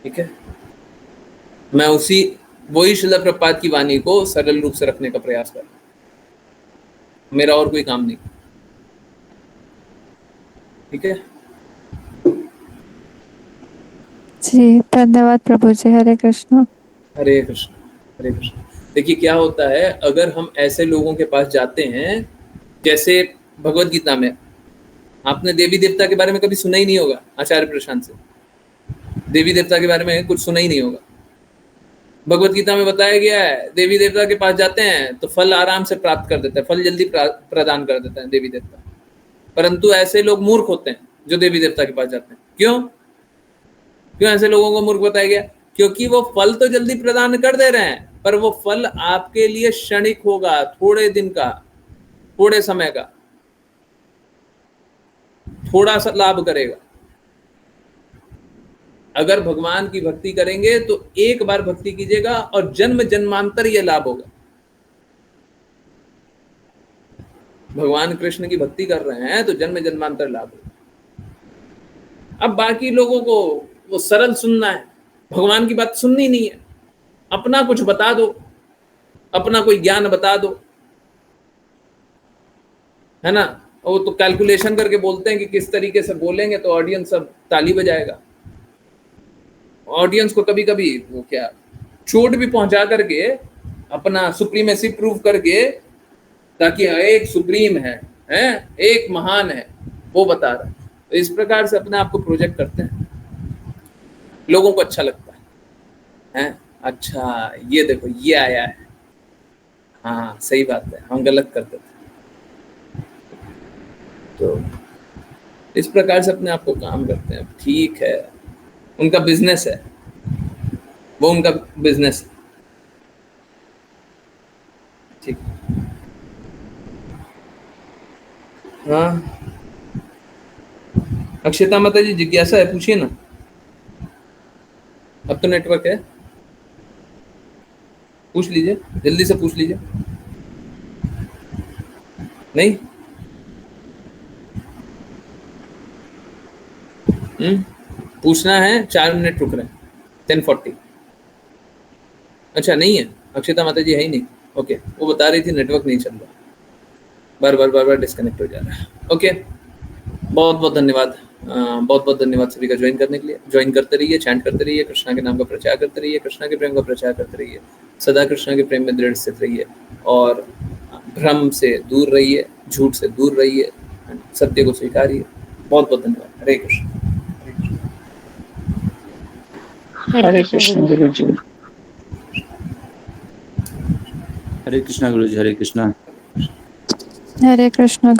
ठीक है। मैं वही श्रील प्रभुपाद की वाणी को सरल रूप से रखने का प्रयास कर रहा हूं, मेरा और कोई काम नहीं। ठीक है। जी धन्यवाद प्रभु जी। हरे कृष्ण। हरे कृष्ण, हरे कृष्ण। देखिए क्या होता है, अगर हम ऐसे लोगों के पास जाते हैं, जैसे भगवत गीता में आपने देवी देवता के बारे में कभी सुना ही नहीं होगा, आचार्य प्रशांत से देवी देवता के बारे में कुछ सुना ही नहीं होगा। भगवत गीता में बताया गया है, देवी देवता के पास जाते हैं तो फल आराम से प्राप्त कर देते हैं, फल जल्दी प्रदान कर देते हैं देवी देवता। परंतु ऐसे लोग मूर्ख होते हैं जो देवी देवता के पास जाते हैं। क्यों क्यों ऐसे लोगों को मूर्ख बताया गया? क्योंकि वो फल तो जल्दी प्रदान कर दे रहे हैं, पर वो फल आपके लिए क्षणिक होगा, थोड़े दिन का, थोड़े समय का, थोड़ा सा लाभ करेगा। अगर भगवान की भक्ति करेंगे तो एक बार भक्ति कीजिएगा और जन्म जन्मांतर ये लाभ होगा। भगवान कृष्ण की भक्ति कर रहे हैं तो जन्म जन्मांतर लाभ होगा। अब बाकी लोगों को वो सरल सुनना है, भगवान की बात सुननी नहीं है, अपना कुछ बता दो, अपना कोई ज्ञान बता दो, है ना। वो तो कैलकुलेशन करके बोलते हैं कि किस तरीके से बोलेंगे तो ऑडियंस सब ताली बजाएगा। ऑडियंस को कभी कभी वो क्या चोट भी पहुंचा करके अपना सुप्रीमेसी प्रूव करके, ताकि एक सुप्रीम है, एक महान है, वो बता रहा है। तो इस प्रकार से अपने आप को प्रोजेक्ट करते हैं, लोगों को अच्छा लगता है, अच्छा ये देखो ये आया है, हाँ सही बात है, हम गलत करते थे। तो इस प्रकार से अपने आप को काम करते हैं। ठीक है, उनका बिजनेस है, वो उनका बिजनेस है। ठीक, हाँ अक्षता माता जी जिज्ञासा है, पूछिए ना। अब तो नेटवर्क है, पूछ लीजिए, जल्दी से पूछ लीजिए। नहीं पूछना है, 4 मिनट रुक रहे हैं, 10:40। अच्छा नहीं है, अक्षता माता जी है ही नहीं। ओके, वो बता रही थी नेटवर्क नहीं चल रहा, बार बार डिस्कनेक्ट हो जा रहा है। ओके, बहुत बहुत धन्यवाद, बहुत बहुत धन्यवाद सभी का ज्वाइन करने के लिए। ज्वाइन करते रहिए, चैंट करते रहिए, कृष्णा के नाम का प्रचार करते रहिए, कृष्णा के प्रेम का प्रचार करते रहिए, सदा कृष्णा के प्रेम में दृढ़ स्थित रहिए और भ्रम से दूर रहिए, झूठ से दूर रहिए, सत्य को स्वीकारिए। बहुत बहुत धन्यवाद। हरे कृष्ण। हरे कृष्ण गुरु जी। हरे कृष्णा गुरु जी। हरे कृष्णा। हरे कृष्ण।